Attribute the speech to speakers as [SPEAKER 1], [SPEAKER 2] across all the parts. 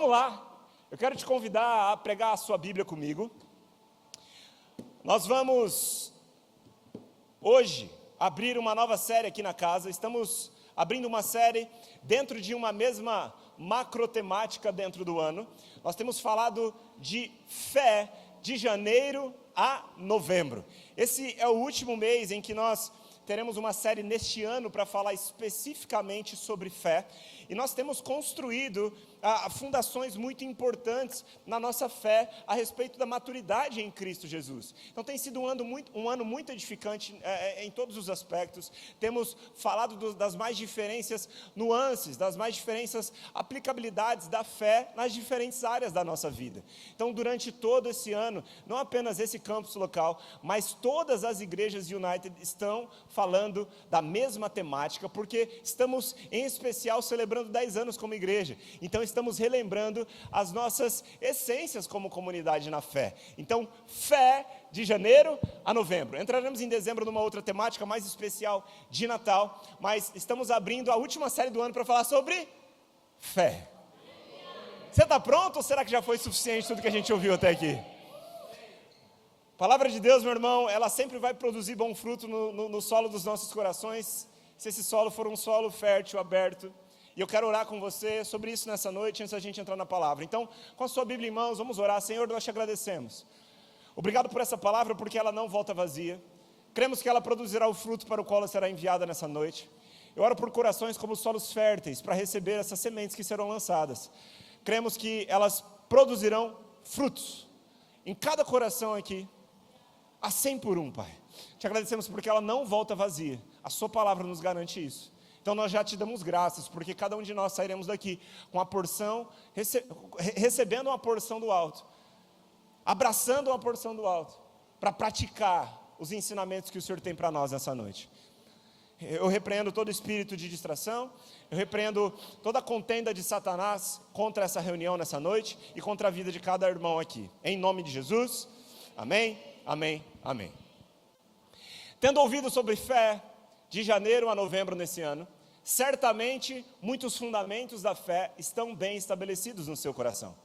[SPEAKER 1] Vamos lá, eu quero te convidar a pregar a sua Bíblia comigo. Nós vamos, hoje, abrir uma nova série aqui na casa. Estamos abrindo uma série dentro de uma mesma macrotemática dentro do ano. Nós temos falado de fé de janeiro a novembro. Esse é o último mês em que nós teremos uma série neste ano para falar especificamente sobre fé. E nós temos construído fundações muito importantes na nossa fé a respeito da maturidade em Cristo Jesus. Então tem sido um ano muito edificante em todos os aspectos. Temos falado das mais diferentes nuances, das mais diferentes aplicabilidades da fé nas diferentes áreas da nossa vida. Então durante todo esse ano, não apenas esse campus local, mas todas as igrejas United estão falando da mesma temática, porque estamos em especial celebrando 10 anos como igreja. Então estamos relembrando as nossas essências como comunidade na fé. Então, fé de janeiro a novembro. Entraremos em dezembro numa outra temática mais especial de Natal, mas estamos abrindo a última série do ano para falar sobre fé. Você está pronto ou será que já foi suficiente tudo que a gente ouviu até aqui? A palavra de Deus, meu irmão, ela sempre vai produzir bom fruto no solo dos nossos corações, se esse solo for um solo fértil, aberto. E eu quero orar com você sobre isso nessa noite, antes da gente entrar na palavra. Então, com a sua Bíblia em mãos, vamos orar. Senhor, nós te agradecemos. Obrigado por essa palavra, porque ela não volta vazia. Cremos que ela produzirá o fruto para o qual ela será enviada nessa noite. Eu oro por corações como solos férteis, para receber essas sementes que serão lançadas. Cremos que elas produzirão frutos em cada coração aqui, a 100 por 1, Pai. Te agradecemos porque ela não volta vazia. A sua palavra nos garante isso. Então nós já te damos graças, porque cada um de nós sairemos daqui com a porção, recebendo uma porção do alto, abraçando uma porção do alto, para praticar os ensinamentos que o Senhor tem para nós nessa noite. Eu repreendo todo espírito de distração, eu repreendo toda a contenda de Satanás contra essa reunião nessa noite e contra a vida de cada irmão aqui. Em nome de Jesus, amém, amém, amém. Tendo ouvido sobre fé de janeiro a novembro nesse ano, certamente muitos fundamentos da fé estão bem estabelecidos no seu coração.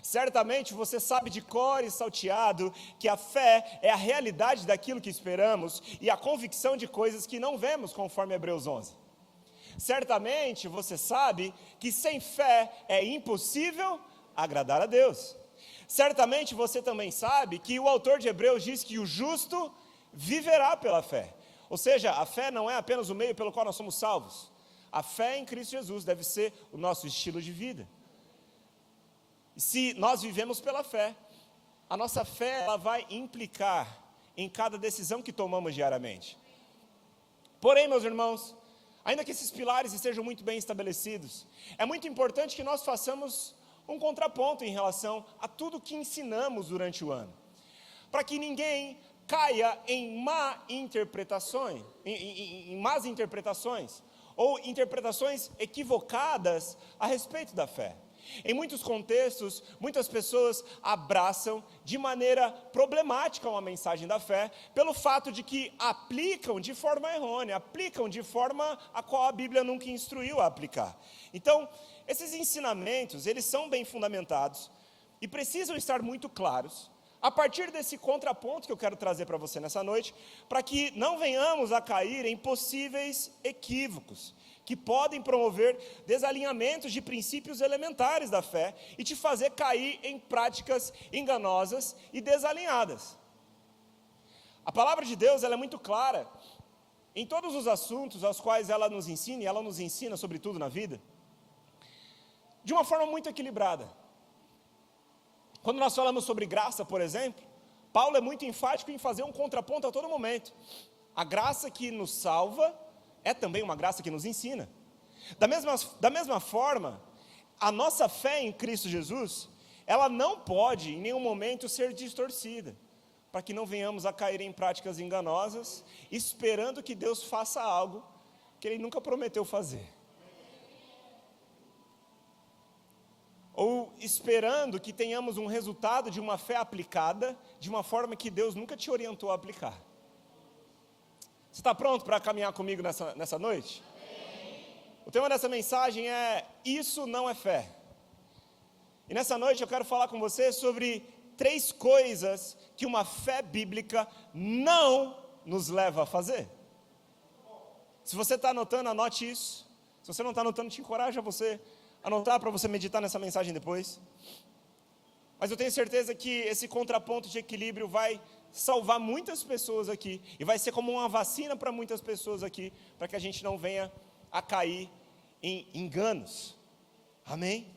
[SPEAKER 1] Certamente você sabe de cor e salteado que a fé é a realidade daquilo que esperamos e a convicção de coisas que não vemos, conforme Hebreus 11. Certamente você sabe que sem fé é impossível agradar a Deus. Certamente você também sabe que o autor de Hebreus diz que o justo viverá pela fé. Ou seja, a fé não é apenas o meio pelo qual nós somos salvos. A fé em Cristo Jesus deve ser o nosso estilo de vida. E se nós vivemos pela fé, a nossa fé ela vai implicar em cada decisão que tomamos diariamente. Porém, meus irmãos, ainda que esses pilares estejam muito bem estabelecidos, é muito importante que nós façamos um contraponto em relação a tudo que ensinamos durante o ano, para que ninguém caia em más interpretações, ou interpretações equivocadas a respeito da fé. Em muitos contextos, muitas pessoas abraçam de maneira problemática uma mensagem da fé, pelo fato de que aplicam de forma errônea, aplicam de forma a qual a Bíblia nunca instruiu a aplicar. Então, esses ensinamentos, eles são bem fundamentados e precisam estar muito claros, a partir desse contraponto que eu quero trazer para você nessa noite, para que não venhamos a cair em possíveis equívocos, que podem promover desalinhamentos de princípios elementares da fé e te fazer cair em práticas enganosas e desalinhadas. A palavra de Deus ela é muito clara em todos os assuntos aos quais ela nos ensina, e ela nos ensina sobretudo na vida, de uma forma muito equilibrada. Quando nós falamos sobre graça, por exemplo, Paulo é muito enfático em fazer um contraponto a todo momento. A graça que nos salva é também uma graça que nos ensina. Da mesma forma, a nossa fé em Cristo Jesus, ela não pode em nenhum momento ser distorcida, para que não venhamos a cair em práticas enganosas, esperando que Deus faça algo que Ele nunca prometeu fazer. Ou esperando que tenhamos um resultado de uma fé aplicada de uma forma que Deus nunca te orientou a aplicar. Você está pronto para caminhar comigo nessa noite? Amém. O tema dessa mensagem é: isso não é fé. E nessa noite eu quero falar com você sobre 3 coisas que uma fé bíblica não nos leva a fazer. Se você está anotando, anote isso. Se você não está anotando, te encorajo a você anotar para você meditar nessa mensagem depois. Mas eu tenho certeza que esse contraponto de equilíbrio vai salvar muitas pessoas aqui. E vai ser como uma vacina para muitas pessoas aqui, para que a gente não venha a cair em enganos. Amém?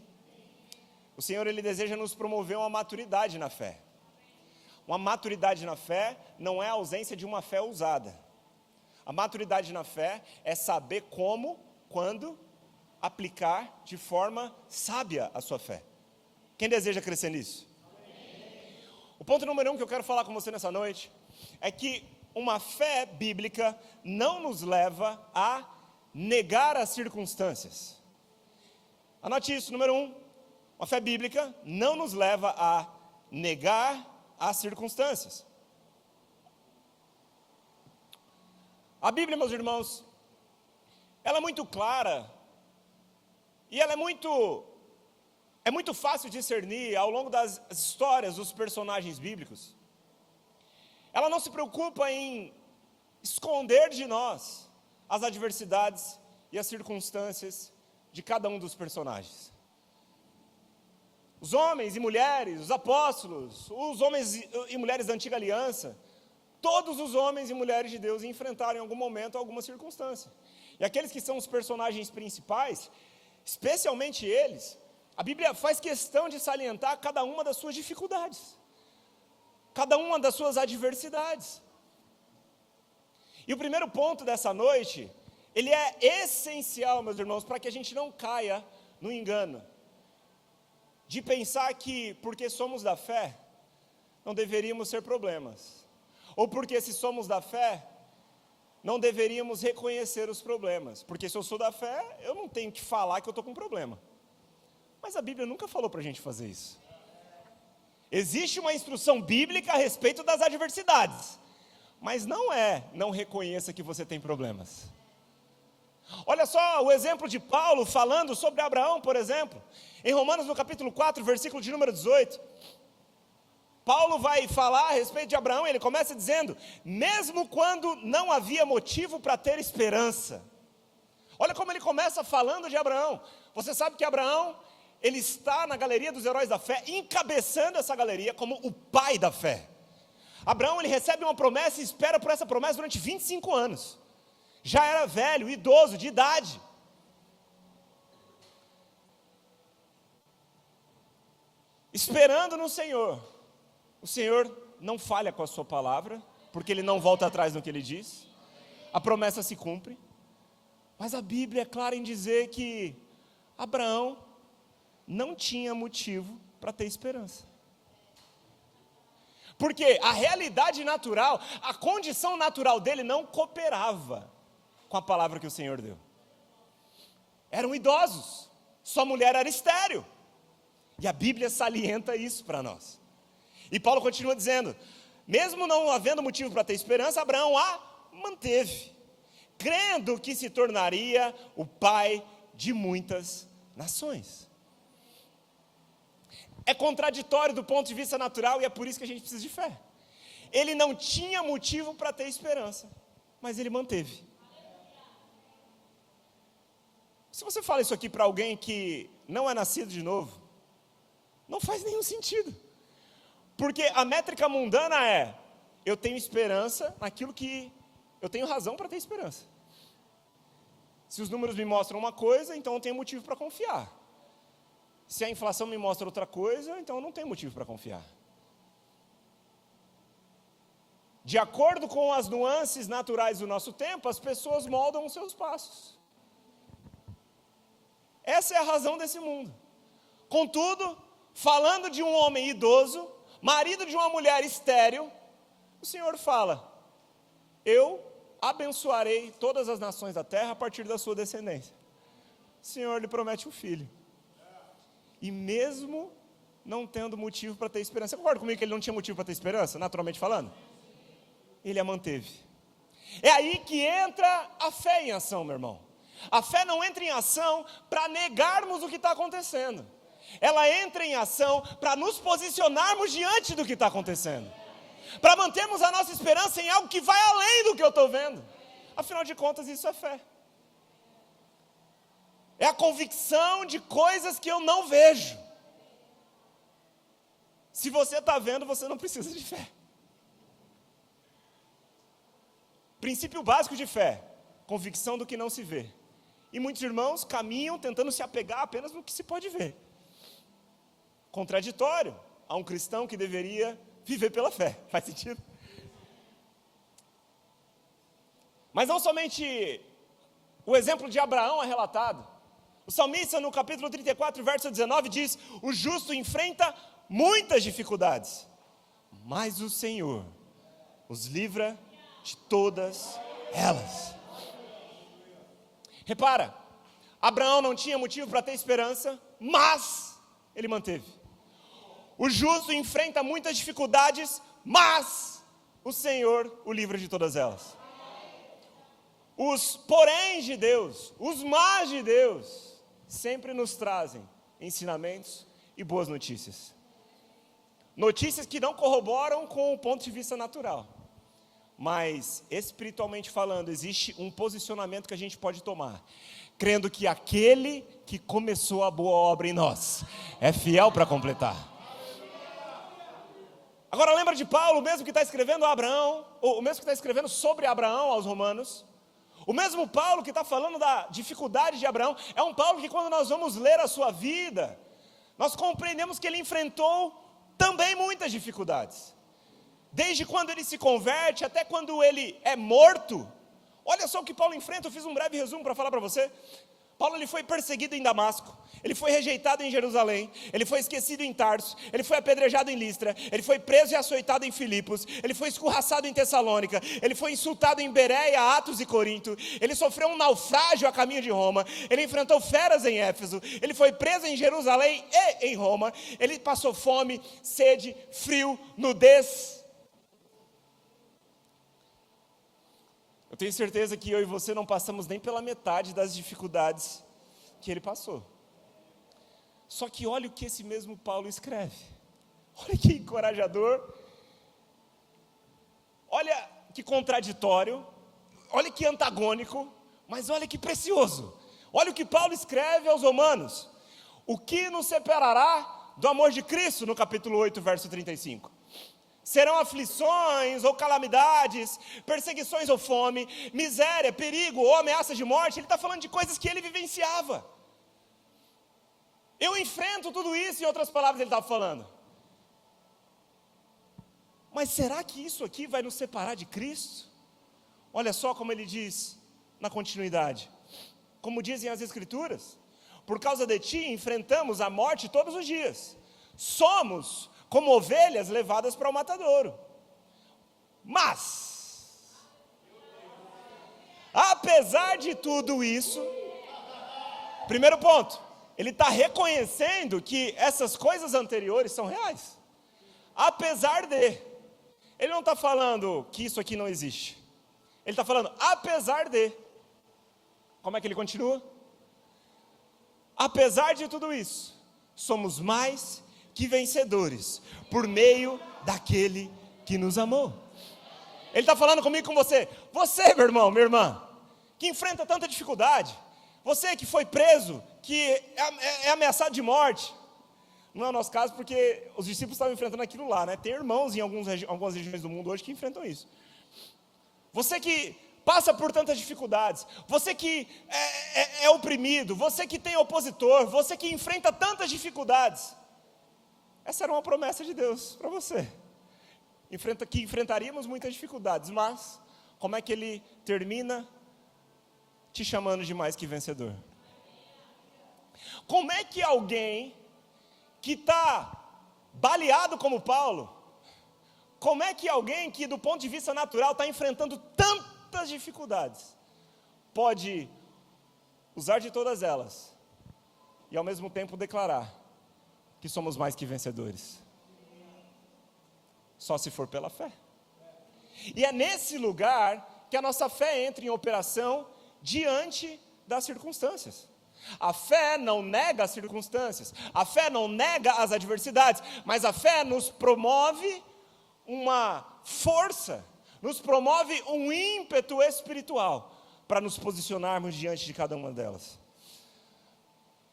[SPEAKER 1] O Senhor, Ele deseja nos promover uma maturidade na fé. Uma maturidade na fé não é a ausência de uma fé ousada. A maturidade na fé é saber como, quando, aplicar de forma sábia a sua fé. Quem deseja crescer nisso? Amém. O ponto número 1 que eu quero falar com você nessa noite é que uma fé bíblica não nos leva a negar as circunstâncias. Anote isso, número 1. Uma fé bíblica não nos leva a negar as circunstâncias. A Bíblia, meus irmãos, ela é muito clara e ela é muito fácil de discernir ao longo das histórias dos personagens bíblicos. Ela não se preocupa em esconder de nós as adversidades e as circunstâncias de cada um dos personagens. Os homens e mulheres, os apóstolos, os homens e mulheres da antiga aliança, todos os homens e mulheres de Deus enfrentaram em algum momento alguma circunstância. E aqueles que são os personagens principais, especialmente eles, a Bíblia faz questão de salientar cada uma das suas dificuldades, cada uma das suas adversidades. E o primeiro ponto dessa noite, ele é essencial, meus irmãos, para que a gente não caia no engano de pensar que, porque somos da fé, não deveríamos ter problemas. Ou porque se somos da fé, não deveríamos reconhecer os problemas. Porque se eu sou da fé, eu não tenho que falar que eu estou com problema. Mas a Bíblia nunca falou para a gente fazer isso. Existe uma instrução bíblica a respeito das adversidades. Mas não reconheça que você tem problemas. Olha só o exemplo de Paulo falando sobre Abraão, por exemplo. Em Romanos, no capítulo 4, versículo de número 18. Paulo vai falar a respeito de Abraão, e ele começa dizendo: mesmo quando não havia motivo para ter esperança. Olha como ele começa falando de Abraão. Você sabe que Abraão, ele está na galeria dos heróis da fé, encabeçando essa galeria como o pai da fé. Abraão, ele recebe uma promessa e espera por essa promessa durante 25 anos. Já era velho, idoso, de idade. Esperando no Senhor. O Senhor não falha com a sua palavra, porque Ele não volta atrás no que Ele diz. A promessa se cumpre. Mas a Bíblia é clara em dizer que Abraão não tinha motivo para ter esperança. Porque a realidade natural, a condição natural dele não cooperava com a palavra que o Senhor deu. Eram idosos, sua mulher era estéril. E a Bíblia salienta isso para nós. E Paulo continua dizendo: mesmo não havendo motivo para ter esperança, Abraão a manteve, crendo que se tornaria o pai de muitas nações. É contraditório do ponto de vista natural, e é por isso que a gente precisa de fé. Ele não tinha motivo para ter esperança, mas ele manteve. Se você fala isso aqui para alguém que não é nascido de novo, não faz nenhum sentido. Porque a métrica mundana é: eu tenho esperança naquilo que eu tenho razão para ter esperança. Se os números me mostram uma coisa, então eu tenho motivo para confiar. Se a inflação me mostra outra coisa, então eu não tenho motivo para confiar. De acordo com as nuances naturais do nosso tempo, as pessoas moldam os seus passos. Essa é a razão desse mundo. Contudo, falando de um homem idoso, marido de uma mulher estéril, o Senhor fala: eu abençoarei todas as nações da terra a partir da sua descendência. O Senhor lhe promete um filho. E mesmo não tendo motivo para ter esperança, você concorda comigo que ele não tinha motivo para ter esperança, naturalmente falando? Ele a manteve. É aí que entra a fé em ação, meu irmão. A fé não entra em ação para negarmos o que está acontecendo. ela entra em ação para nos posicionarmos diante do que está acontecendo, para mantermos a nossa esperança em algo que vai além do que eu estou vendo. Afinal de contas, isso é fé. É a convicção de coisas que eu não vejo. Se você está vendo, você não precisa de fé. Princípio básico de fé: convicção do que não se vê. E muitos irmãos caminham tentando se apegar apenas no que se pode ver. Contraditório a um cristão que deveria viver pela fé. Faz sentido? Mas não somente o exemplo de Abraão é relatado. O salmista, no capítulo 34, verso 19, diz: o justo enfrenta muitas dificuldades, mas o Senhor os livra de todas elas. Repara, Abraão não tinha motivo para ter esperança, mas ele manteve. O justo enfrenta muitas dificuldades, mas o Senhor o livra de todas elas. Os poréns de Deus, os mas de Deus, sempre nos trazem ensinamentos e boas notícias. Notícias que não corroboram com o ponto de vista natural. Mas, espiritualmente falando, existe um posicionamento que a gente pode tomar, crendo que aquele que começou a boa obra em nós é fiel para completar. Agora lembra de Paulo, o mesmo que está escrevendo a Abraão, o mesmo que está escrevendo sobre Abraão aos Romanos. O mesmo Paulo que está falando da dificuldade de Abraão, é um Paulo que, quando nós vamos ler a sua vida, nós compreendemos que ele enfrentou também muitas dificuldades. Desde quando ele se converte até quando ele é morto. Olha só o que Paulo enfrenta. Eu fiz um breve resumo para falar para você. Paulo, ele foi perseguido em Damasco, ele foi rejeitado em Jerusalém, ele foi esquecido em Tarso, ele foi apedrejado em Listra, ele foi preso e açoitado em Filipos, ele foi escorraçado em Tessalônica, ele foi insultado em Bereia, Atos e Corinto, ele sofreu um naufrágio a caminho de Roma, ele enfrentou feras em Éfeso, ele foi preso em Jerusalém e em Roma, ele passou fome, sede, frio, nudez. Eu tenho certeza que eu e você não passamos nem pela metade das dificuldades que ele passou. Só que olha o que esse mesmo Paulo escreve. Olha que encorajador. Olha que contraditório. Olha que antagônico. Mas olha que precioso. Olha o que Paulo escreve aos Romanos. O que nos separará do amor de Cristo, no capítulo 8, verso 35. Serão aflições ou calamidades, perseguições ou fome, miséria, perigo ou ameaça de morte. Ele está falando de coisas que ele vivenciava. Eu enfrento tudo isso, em outras palavras ele estava falando. Mas será que isso aqui vai nos separar de Cristo? Olha só como ele diz na continuidade. Como dizem as Escrituras, por causa de ti enfrentamos a morte todos os dias. Somos como ovelhas levadas para o matadouro. Mas, apesar de tudo isso, primeiro ponto, ele está reconhecendo que essas coisas anteriores são reais. Apesar de, ele não está falando que isso aqui não existe. Ele está falando, apesar de. Como é que ele continua? Apesar de tudo isso, somos mais que vencedores, por meio daquele que nos amou. Ele está falando comigo e com você. Você, meu irmão, minha irmã, que enfrenta tanta dificuldade. Você que foi preso, que é ameaçado de morte. Não é o nosso caso, porque os discípulos estavam enfrentando aquilo lá, né? Tem irmãos em algumas regiões do mundo hoje que enfrentam isso. Você que passa por tantas dificuldades, você que é oprimido, você que tem opositor, você que enfrenta tantas dificuldades. Essa era uma promessa de Deus para você. Que enfrentaríamos muitas dificuldades, mas como é que ele termina te chamando de mais que vencedor? Como é que alguém que está baleado como Paulo, como é que alguém que do ponto de vista natural está enfrentando tantas dificuldades, pode usar de todas elas e ao mesmo tempo declarar que somos mais que vencedores? Só se for pela fé. E é nesse lugar que a nossa fé entra em operação diante das circunstâncias. A fé não nega as circunstâncias, a fé não nega as adversidades, mas a fé nos promove uma força, nos promove um ímpeto espiritual para nos posicionarmos diante de cada uma delas.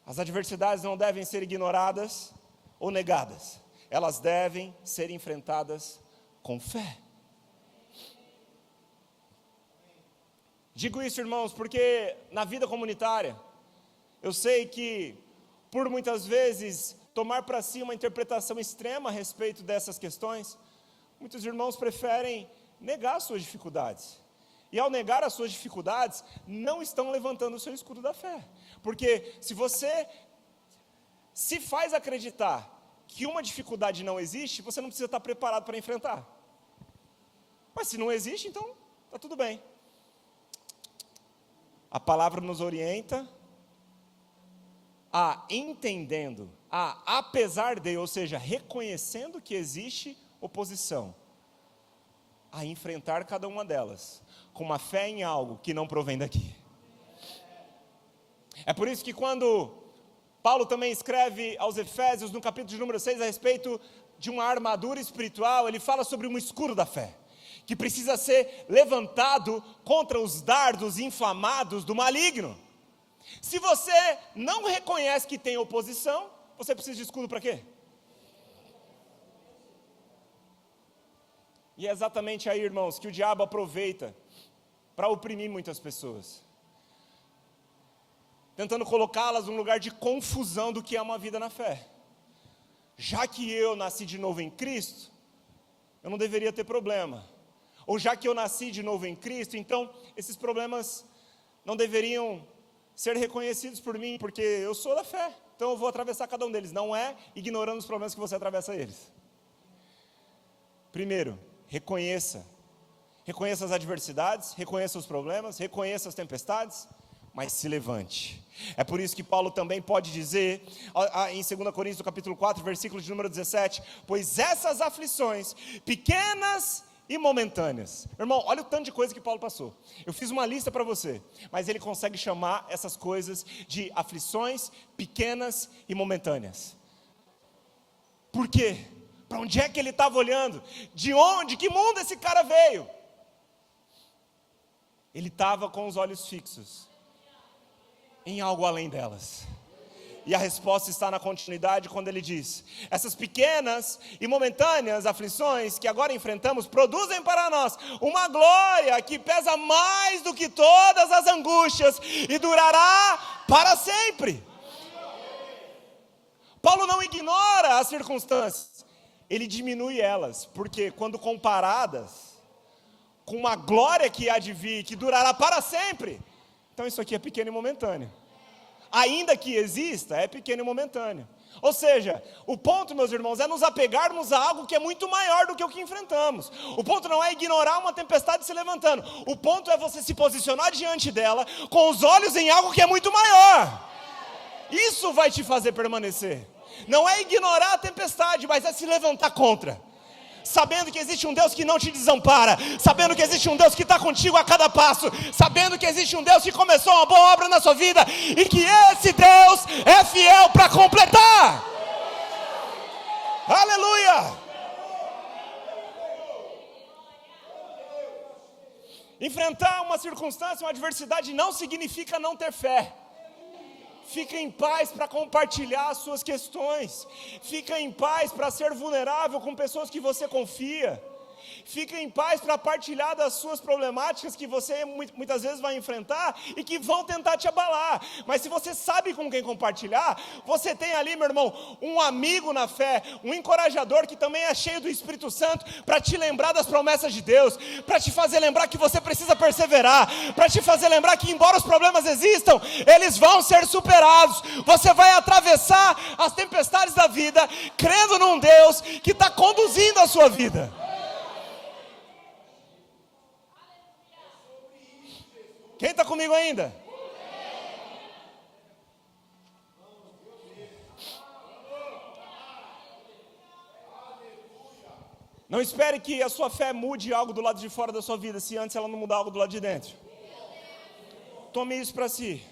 [SPEAKER 1] As adversidades não devem ser ignoradas ou negadas, elas devem ser enfrentadas com fé. Digo isso, irmãos, porque na vida comunitária, eu sei que, por muitas vezes, tomar para si uma interpretação extrema a respeito dessas questões, muitos irmãos preferem negar suas dificuldades. E ao negar as suas dificuldades, não estão levantando o seu escudo da fé. Porque se você se faz acreditar que uma dificuldade não existe, você não precisa estar preparado para enfrentar. Mas se não existe, então está tudo bem. A palavra nos orienta a entendendo, a apesar de, ou seja, reconhecendo que existe oposição, a enfrentar cada uma delas, com uma fé em algo que não provém daqui. É por isso que quando Paulo também escreve aos Efésios, no capítulo de número 6, a respeito de uma armadura espiritual, ele fala sobre um escudo da fé, que precisa ser levantado contra os dardos inflamados do maligno. Se você não reconhece que tem oposição, você precisa de escudo para quê? E é exatamente aí, irmãos, que o diabo aproveita para oprimir muitas pessoas, tentando colocá-las num lugar de confusão do que é uma vida na fé. Já que eu nasci de novo em Cristo, eu não deveria ter problema. Ou já que eu nasci de novo em Cristo, então esses problemas não deveriam ser reconhecidos por mim, porque eu sou da fé, então eu vou atravessar cada um deles. Não é ignorando os problemas que você atravessa eles. Primeiro, reconheça as adversidades, reconheça os problemas, reconheça as tempestades, mas se levante. É por isso que Paulo também pode dizer, em 2 Coríntios, capítulo 4, versículo de número 17, pois essas aflições, pequenas e momentâneas. Irmão, olha o tanto de coisa que Paulo passou. Eu fiz uma lista para você, mas ele consegue chamar essas coisas de aflições pequenas e momentâneas. Por quê? Para onde é que ele estava olhando? De onde? Que mundo esse cara veio? Ele estava com os olhos fixos em algo além delas. E a resposta está na continuidade quando ele diz: essas pequenas e momentâneas aflições que agora enfrentamos produzem para nós uma glória que pesa mais do que todas as angústias e durará para sempre. Paulo não ignora as circunstâncias, ele diminui elas, porque quando comparadas com uma glória que há de vir, que durará para sempre, então isso aqui é pequeno e momentâneo. Ainda que exista, é pequeno e momentâneo. Ou seja, o ponto, meus irmãos, é nos apegarmos a algo que é muito maior do que o que enfrentamos. O ponto não é ignorar uma tempestade se levantando. O ponto é você se posicionar diante dela com os olhos em algo que é muito maior. Isso vai te fazer permanecer. Não é ignorar a tempestade, mas é se levantar contra. Sabendo que existe um Deus que não te desampara, sabendo que existe um Deus que está contigo a cada passo, sabendo que existe um Deus que começou uma boa obra na sua vida, e que esse Deus é fiel para completar. Aleluia! Enfrentar uma circunstância, uma adversidade não significa não ter fé. Fica em paz para compartilhar as suas questões. Fica em paz para ser vulnerável com pessoas que você confia. Fica em paz para partilhar das suas problemáticas que você muitas vezes vai enfrentar e que vão tentar te abalar. Mas se você sabe com quem compartilhar, você tem ali, meu irmão, um amigo na fé, um encorajador que também é cheio do Espírito Santo para te lembrar das promessas de Deus, para te fazer lembrar que você precisa perseverar, para te fazer lembrar que embora os problemas existam, eles vão ser superados. Você vai atravessar as tempestades da vida crendo num Deus que está conduzindo a sua vida. Quem está comigo ainda? Não espere que a sua fé mude algo do lado de fora da sua vida, se antes ela não mudar algo do lado de dentro. Tome isso para si.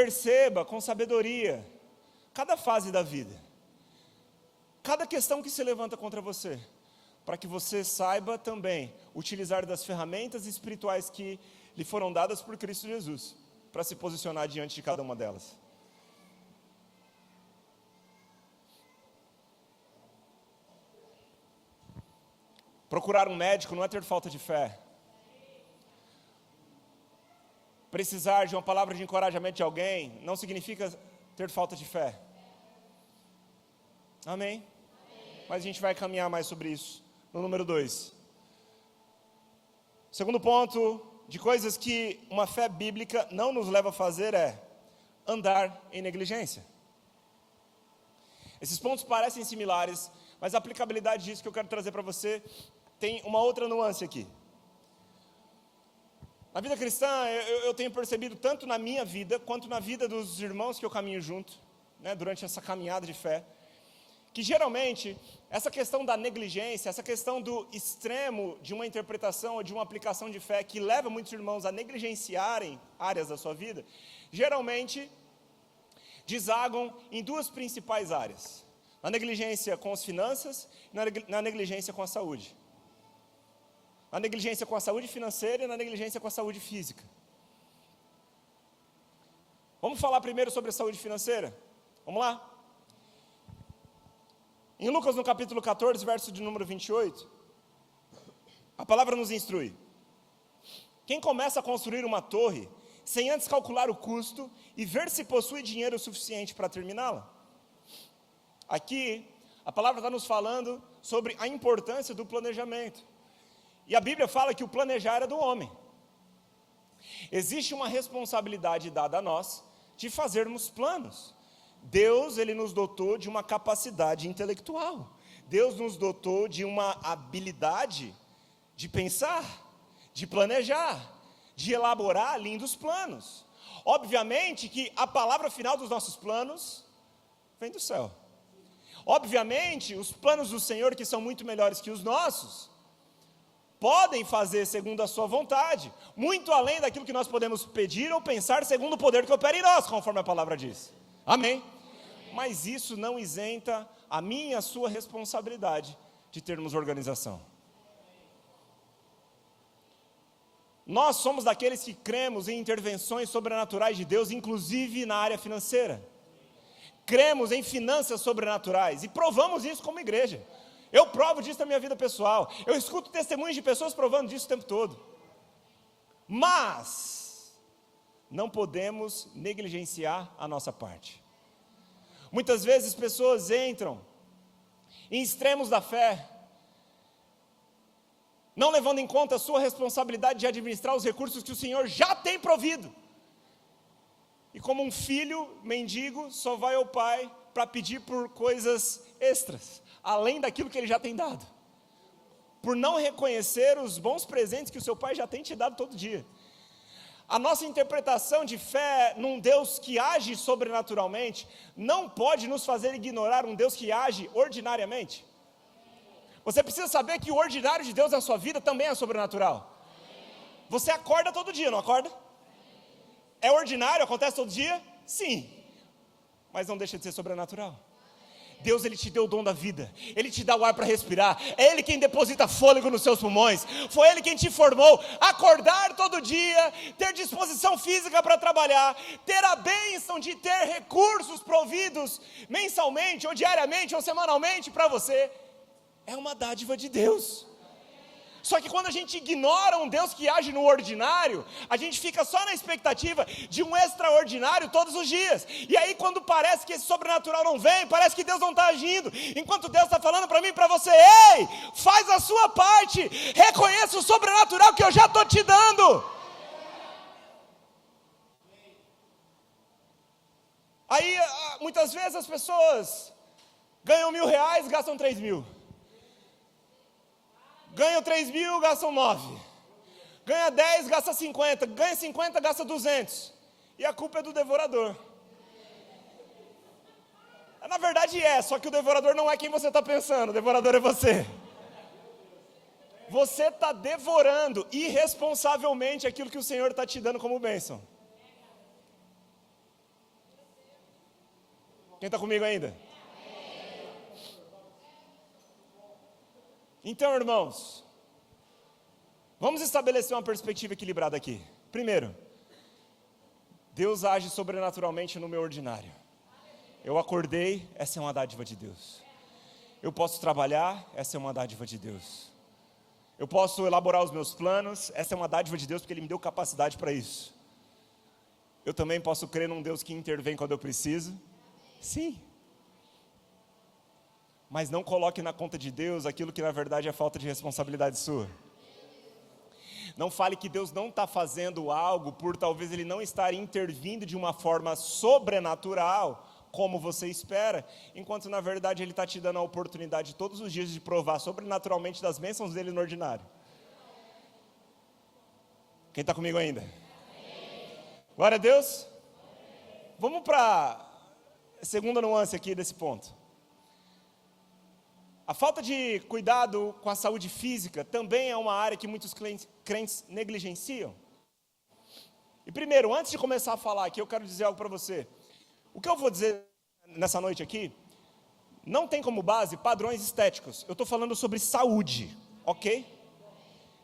[SPEAKER 1] perceba com sabedoria cada fase da vida, cada questão que se levanta contra você, para que você saiba também utilizar das ferramentas espirituais que lhe foram dadas por Cristo Jesus, para se posicionar diante de cada uma delas. Procurar um médico não é ter falta de fé. Precisar de uma palavra de encorajamento de alguém não significa ter falta de fé. Amém? Mas a gente vai caminhar mais sobre isso no número 2. Segundo ponto de coisas que uma fé bíblica não nos leva a fazer é andar em negligência. Esses pontos parecem similares, mas a aplicabilidade disso que eu quero trazer para você tem uma outra nuance aqui. Na vida cristã, eu tenho percebido tanto na minha vida, quanto na vida dos irmãos que eu caminho junto, né, durante essa caminhada de fé, que geralmente, essa questão da negligência, essa questão do extremo de uma interpretação ou de uma aplicação de fé que leva muitos irmãos a negligenciarem áreas da sua vida, geralmente desagam em duas principais áreas: na negligência com as finanças e na negligência com a saúde. Na negligência com a saúde financeira e na negligência com a saúde física. Vamos falar primeiro sobre a saúde financeira? Vamos lá? Em Lucas, no capítulo 14, verso de número 28, a palavra nos instrui: quem começa a construir uma torre, sem antes calcular o custo e ver se possui dinheiro suficiente para terminá-la? Aqui, a palavra está nos falando sobre a importância do planejamento. E a Bíblia fala que o planejar é do homem. Existe uma responsabilidade dada a nós de fazermos planos. Deus, Ele nos dotou de uma capacidade intelectual. Deus nos dotou de uma habilidade de pensar, de planejar, de elaborar lindos planos. Obviamente que a palavra final dos nossos planos vem do céu. Obviamente, os planos do Senhor, que são muito melhores que os nossos, podem fazer segundo a sua vontade, muito além daquilo que nós podemos pedir ou pensar, segundo o poder que opera em nós, conforme a palavra diz. Amém? Mas isso não isenta a minha e a sua responsabilidade de termos organização. Nós somos daqueles que cremos em intervenções sobrenaturais de Deus, inclusive na área financeira. Cremos em finanças sobrenaturais e provamos isso como igreja. Eu provo disso na minha vida pessoal. Eu escuto testemunhos de pessoas provando disso o tempo todo. Mas não podemos negligenciar a nossa parte. Muitas vezes pessoas entram em extremos da fé, não levando em conta a sua responsabilidade de administrar os recursos que o Senhor já tem provido. E como um filho mendigo só vai ao pai para pedir por coisas extras, além daquilo que ele já tem dado, por não reconhecer os bons presentes que o seu pai já tem te dado todo dia. A nossa interpretação de fé num Deus que age sobrenaturalmente não pode nos fazer ignorar um Deus que age ordinariamente. Você precisa saber que o ordinário de Deus na sua vida também é sobrenatural. Você acorda todo dia, não acorda? É ordinário, acontece todo dia? Sim, mas não deixa de ser sobrenatural. Deus, Ele te deu o dom da vida, Ele te dá o ar para respirar, é Ele quem deposita fôlego nos seus pulmões, foi Ele quem te formou. Acordar todo dia, ter disposição física para trabalhar, ter a bênção de ter recursos providos mensalmente, ou diariamente, ou semanalmente para você, é uma dádiva de Deus. Só que quando a gente ignora um Deus que age no ordinário, a gente fica só na expectativa de um extraordinário todos os dias. E aí quando parece que esse sobrenatural não vem, parece que Deus não está agindo, enquanto Deus está falando para mim e para você: ei, faz a sua parte, reconheça o sobrenatural que eu já estou te dando. Aí muitas vezes as pessoas ganham R$1.000, gastam 3.000. Ganha 3.000, gasta 9. Ganha 10, gasta 50. Ganha 50, gasta 200. E a culpa é do devorador. Na verdade só que o devorador não é quem você está pensando, o devorador é você. Você está devorando irresponsavelmente aquilo que o Senhor está te dando como bênção. Quem está comigo ainda? Então, irmãos, vamos estabelecer uma perspectiva equilibrada aqui. Primeiro, Deus age sobrenaturalmente no meu ordinário. Eu acordei, essa é uma dádiva de Deus. Eu posso trabalhar, essa é uma dádiva de Deus. Eu posso elaborar os meus planos, essa é uma dádiva de Deus, porque Ele me deu capacidade para isso. Eu também posso crer num Deus que intervém quando eu preciso. Sim. Mas não coloque na conta de Deus aquilo que na verdade é falta de responsabilidade sua. Não fale que Deus não está fazendo algo por talvez Ele não estar intervindo de uma forma sobrenatural, como você espera, enquanto na verdade Ele está te dando a oportunidade todos os dias de provar sobrenaturalmente das bênçãos dEle no ordinário. Quem está comigo ainda? Glória a Deus. Vamos para a segunda nuance aqui desse ponto. A falta de cuidado com a saúde física também é uma área que muitos crentes negligenciam. E primeiro, antes de começar a falar aqui, eu quero dizer algo para você. O que eu vou dizer nessa noite aqui, não tem como base padrões estéticos. Eu estou falando sobre saúde, ok?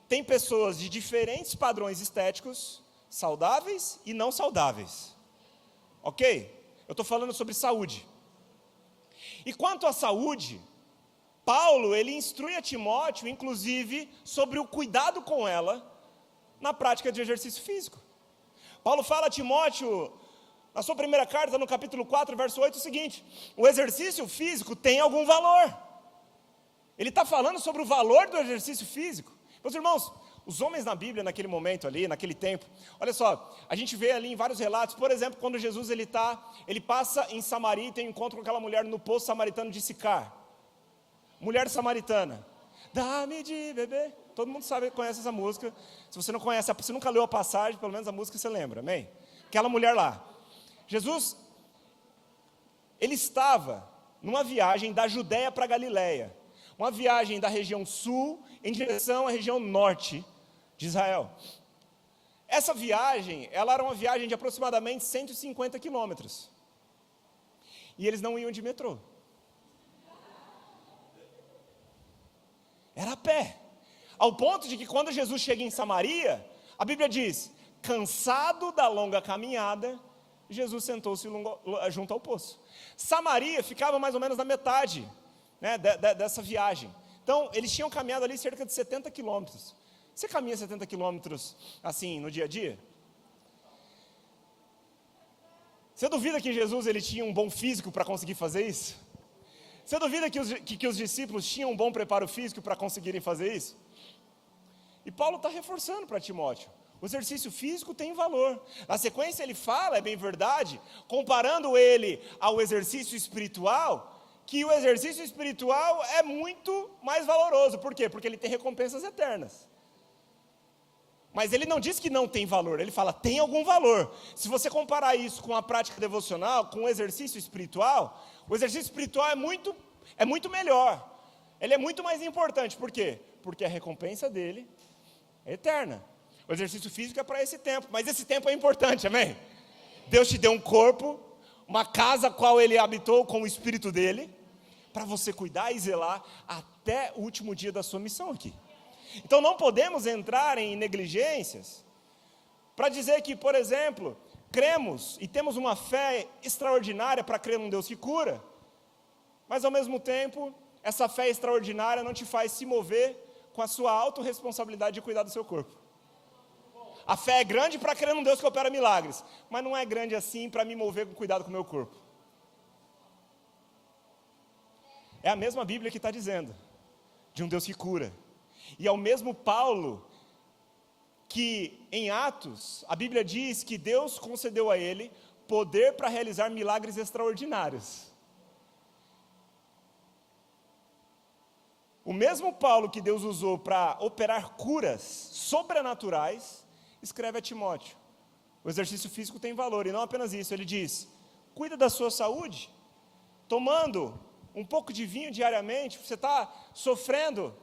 [SPEAKER 1] Tem pessoas de diferentes padrões estéticos, saudáveis e não saudáveis, ok? Eu estou falando sobre saúde. E quanto à saúde, Paulo, ele instrui a Timóteo, inclusive, sobre o cuidado com ela na prática de exercício físico. Paulo fala a Timóteo, na sua primeira carta, no capítulo 4, verso 8, o seguinte: o exercício físico tem algum valor. Ele está falando sobre o valor do exercício físico. Meus irmãos, os homens na Bíblia, naquele momento ali, naquele tempo, olha só, a gente vê ali em vários relatos, por exemplo, quando Jesus ele passa em Samaria e tem um encontro com aquela mulher no poço samaritano de Sicar. Mulher samaritana, dá-me de beber. Todo mundo sabe, conhece essa música. Se você não conhece, se você nunca leu a passagem, pelo menos a música você lembra, amém? Aquela mulher lá. Jesus, ele estava numa viagem da Judéia para Galiléia, uma viagem da região sul em direção à região norte de Israel. Essa viagem, ela era uma viagem de aproximadamente 150 quilômetros. E eles não iam de metrô. Era a pé, ao ponto de que quando Jesus chega em Samaria, a Bíblia diz, cansado da longa caminhada, Jesus sentou-se junto ao poço. Samaria ficava mais ou menos na metade, né, dessa viagem. Então, eles tinham caminhado ali cerca de 70 quilômetros. Você caminha 70 quilômetros assim no dia a dia? Você duvida que Jesus ele tinha um bom físico para conseguir fazer isso? Você duvida que os discípulos tinham um bom preparo físico para conseguirem fazer isso? E Paulo está reforçando para Timóteo, o exercício físico tem valor. Na sequência ele fala, é bem verdade, comparando ele ao exercício espiritual, que o exercício espiritual é muito mais valoroso. Por quê? Porque ele tem recompensas eternas. Mas ele não diz que não tem valor, ele fala, tem algum valor. Se você comparar isso com a prática devocional, com o exercício espiritual é muito melhor. Ele é muito mais importante. Por quê? Porque a recompensa dele é eterna. O exercício físico é para esse tempo, mas esse tempo é importante, amém? Deus te deu um corpo, uma casa a qual Ele habitou com o Espírito dEle, para você cuidar e zelar até o último dia da sua missão aqui. Então não podemos entrar em negligências para dizer que, por exemplo, cremos e temos uma fé extraordinária para crer num Deus que cura, mas ao mesmo tempo, essa fé extraordinária não te faz se mover com a sua autorresponsabilidade de cuidar do seu corpo. A fé é grande para crer num Deus que opera milagres, mas não é grande assim para me mover com cuidado com o meu corpo. É a mesma Bíblia que está dizendo, de um Deus que cura. E é o mesmo Paulo que em Atos, a Bíblia diz que Deus concedeu a ele poder para realizar milagres extraordinários. O mesmo Paulo que Deus usou para operar curas sobrenaturais, escreve a Timóteo, o exercício físico tem valor, e não apenas isso, ele diz, cuida da sua saúde, tomando um pouco de vinho diariamente, você está sofrendo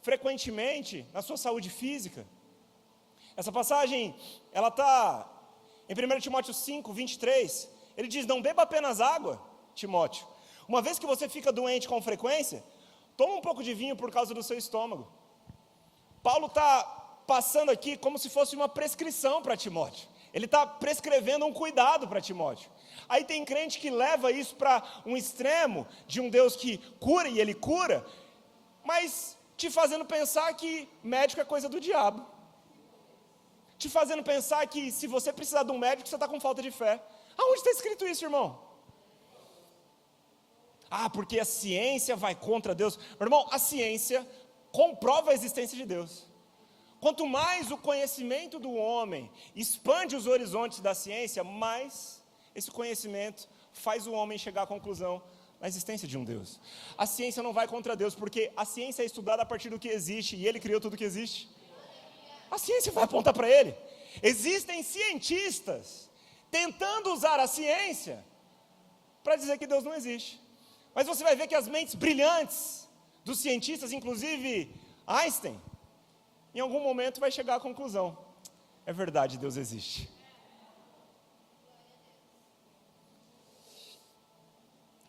[SPEAKER 1] frequentemente na sua saúde física. Essa passagem, ela está em 1 Timóteo 5, 23, ele diz, não beba apenas água, Timóteo, uma vez que você fica doente com frequência, toma um pouco de vinho por causa do seu estômago. Paulo está passando aqui como se fosse uma prescrição para Timóteo. Ele está prescrevendo um cuidado para Timóteo. Aí tem crente que leva isso para um extremo de um Deus que cura e ele cura, mas te fazendo pensar que médico é coisa do diabo. Te fazendo pensar que se você precisar de um médico, você está com falta de fé. Aonde está escrito isso, irmão? Ah, porque a ciência vai contra Deus. Meu irmão, a ciência comprova a existência de Deus. Quanto mais o conhecimento do homem expande os horizontes da ciência, mais esse conhecimento faz o homem chegar à conclusão da existência de um Deus. A ciência não vai contra Deus, porque a ciência é estudada a partir do que existe, e Ele criou tudo que existe. A ciência vai apontar para Ele. Existem cientistas tentando usar a ciência para dizer que Deus não existe. Mas você vai ver que as mentes brilhantes dos cientistas, inclusive Einstein, em algum momento vai chegar à conclusão: é verdade, Deus existe.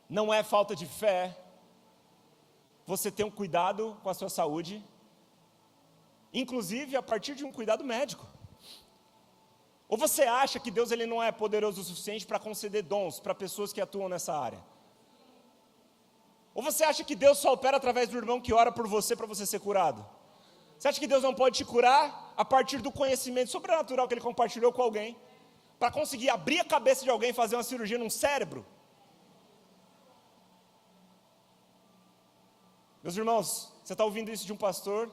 [SPEAKER 1] Não é falta de fé você ter um cuidado com a sua saúde, inclusive a partir de um cuidado médico. Ou você acha que Deus ele não é poderoso o suficiente para conceder dons para pessoas que atuam nessa área? Ou você acha que Deus só opera através do irmão que ora por você para você ser curado? Você acha que Deus não pode te curar a partir do conhecimento sobrenatural que Ele compartilhou com alguém, para conseguir abrir a cabeça de alguém e fazer uma cirurgia num cérebro? Meus irmãos, você está ouvindo isso de um pastor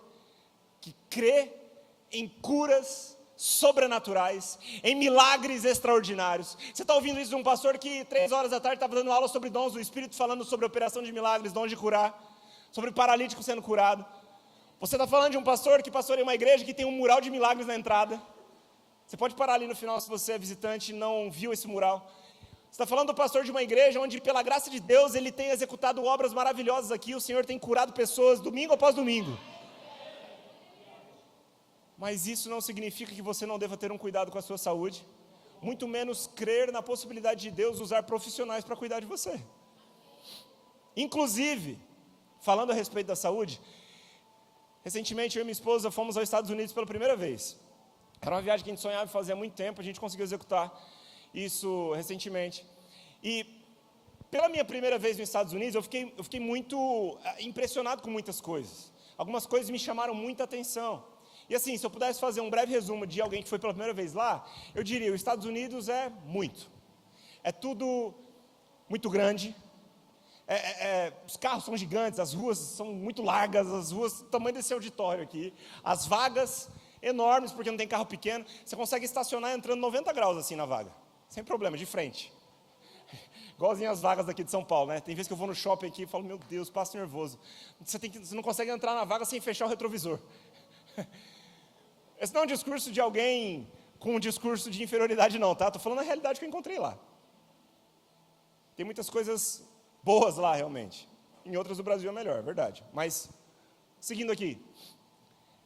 [SPEAKER 1] que crê em curas sobrenaturais, em milagres extraordinários. Você está ouvindo isso de um pastor que 3 horas da tarde estava dando aula sobre dons do Espírito, falando sobre operação de milagres, dons de curar, sobre paralítico sendo curado. Você está falando de um pastor que pastoreia uma igreja que tem um mural de milagres na entrada. Você pode parar ali no final se você é visitante e não viu esse mural. Você está falando do pastor de uma igreja onde, pela graça de Deus, ele tem executado obras maravilhosas aqui. O Senhor tem curado pessoas domingo após domingo. Mas isso não significa que você não deva ter um cuidado com a sua saúde, muito menos crer na possibilidade de Deus usar profissionais para cuidar de você. Inclusive, falando a respeito da saúde, recentemente eu e minha esposa fomos aos Estados Unidos pela primeira vez. Era uma viagem que a gente sonhava fazer há muito tempo, a gente conseguiu executar isso recentemente. E pela minha primeira vez nos Estados Unidos, eu fiquei muito impressionado com muitas coisas. Algumas coisas me chamaram muita atenção. E assim, se eu pudesse fazer um breve resumo de alguém que foi pela primeira vez lá, eu diria: os Estados Unidos é muito. É tudo muito grande. Os carros são gigantes, as ruas são muito largas, as ruas do tamanho desse auditório aqui. As vagas enormes, porque não tem carro pequeno. Você consegue estacionar entrando 90 graus assim na vaga, sem problema, de frente. Igualzinho as vagas daqui de São Paulo, né? Tem vezes que eu vou no shopping aqui e falo: meu Deus, passo nervoso. Você não consegue entrar na vaga sem fechar o retrovisor. Esse não é um discurso de alguém com um discurso de inferioridade não, tá? Estou falando a realidade que eu encontrei lá. Tem muitas coisas boas lá, realmente. Em outras do Brasil é melhor, é verdade. Mas, seguindo aqui,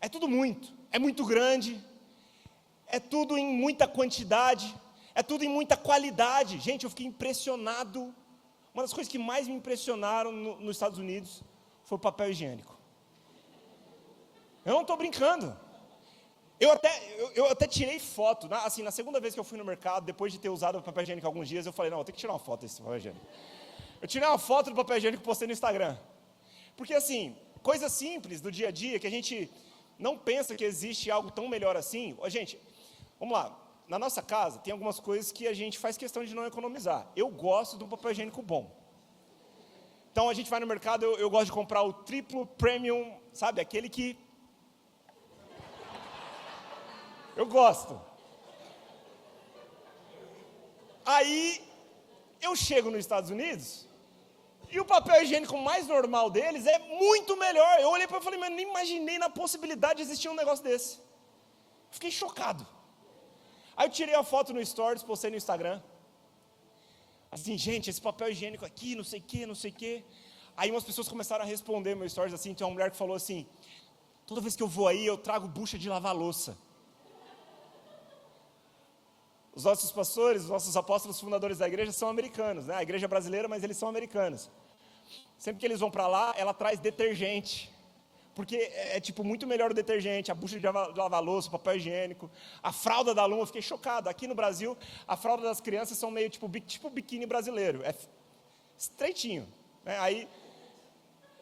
[SPEAKER 1] é tudo muito. É muito grande. É tudo em muita quantidade. É tudo em muita qualidade. Gente, eu fiquei impressionado. Uma das coisas que mais me impressionaram nos Estados Unidos foi o papel higiênico. Eu não estou brincando. Eu até tirei foto. Assim, na segunda vez que eu fui no mercado, depois de ter usado o papel higiênico alguns dias, eu falei: não, eu tenho que tirar uma foto desse papel higiênico. Eu tirei uma foto do papel higiênico e postei no Instagram. Porque assim, coisas simples do dia a dia, que a gente não pensa que existe algo tão melhor assim. Gente, vamos lá. Na nossa casa, tem algumas coisas que a gente faz questão de não economizar. Eu gosto de um papel higiênico bom. Então, a gente vai no mercado, eu gosto de comprar o triplo premium, sabe? Aquele que... eu gosto. Aí, eu chego nos Estados Unidos, e o papel higiênico mais normal deles é muito melhor. Eu olhei para ele e falei: mas nem imaginei na possibilidade de existir um negócio desse. Fiquei chocado. Aí eu tirei a foto no Stories, postei no Instagram. Assim: gente, esse papel higiênico aqui, não sei o que, não sei o que. Aí umas pessoas começaram a responder meus Stories assim. Tem uma mulher que falou assim: toda vez que eu vou aí, eu trago bucha de lavar louça. Os nossos pastores, os nossos apóstolos fundadores da igreja são americanos, né? A igreja é brasileira, mas eles são americanos. Sempre que eles vão para lá, ela traz detergente. Porque é tipo muito melhor o detergente, a bucha de lavar louça, o papel higiênico, a fralda da aluna, eu fiquei chocado. Aqui no Brasil, a fralda das crianças são meio tipo biquíni brasileiro, é estreitinho, né? Aí,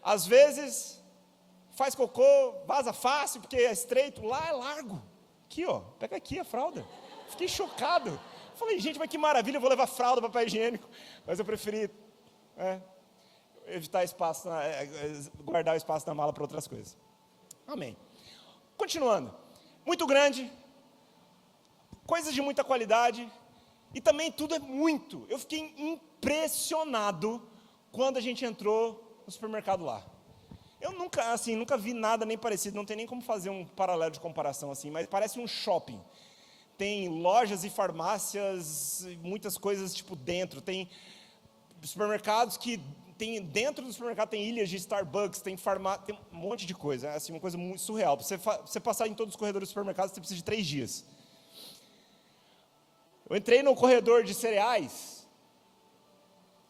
[SPEAKER 1] às vezes, faz cocô, vaza fácil, porque é estreito, lá é largo. Aqui, ó, pega aqui a fralda. Fiquei chocado. Falei, gente, mas que maravilha, eu vou levar fralda, papel higiênico. Mas eu preferi evitar espaço, guardar o espaço na mala para outras coisas. Amém. Continuando. Muito grande, coisas de muita qualidade, e também tudo é muito. Eu fiquei impressionado quando a gente entrou no supermercado lá. Eu nunca vi nada nem parecido, não tem nem como fazer um paralelo de comparação assim, mas parece um shopping. Tem lojas e farmácias, muitas coisas tipo dentro, tem supermercados que dentro do supermercado tem ilhas de Starbucks, tem um monte de coisa, assim, uma coisa muito surreal. Para você passar em todos os corredores do supermercado, você precisa de 3 dias. Eu entrei no corredor de cereais,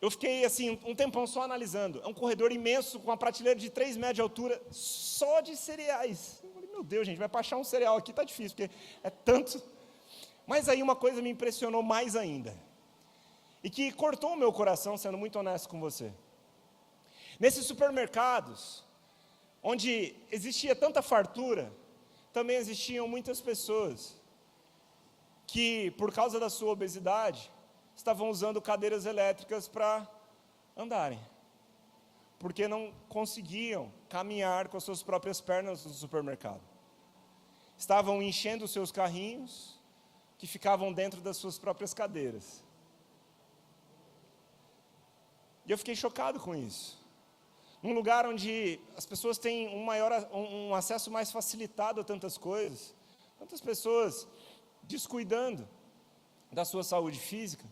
[SPEAKER 1] eu fiquei assim, um tempão só analisando. É um corredor imenso, com uma prateleira de 3 metros de altura, só de cereais. Eu falei, meu Deus, gente, vai para achar um cereal aqui, está difícil, porque é tanto. Mas aí uma coisa me impressionou mais ainda, e que cortou o meu coração, sendo muito honesto com você. Nesses supermercados, onde existia tanta fartura, também existiam muitas pessoas que, por causa da sua obesidade, estavam usando cadeiras elétricas para andarem, porque não conseguiam caminhar com as suas próprias pernas no supermercado. Estavam enchendo os seus carrinhos, que ficavam dentro das suas próprias cadeiras. E eu fiquei chocado com isso. Num lugar onde as pessoas têm um acesso mais facilitado a tantas coisas, tantas pessoas descuidando da sua saúde física,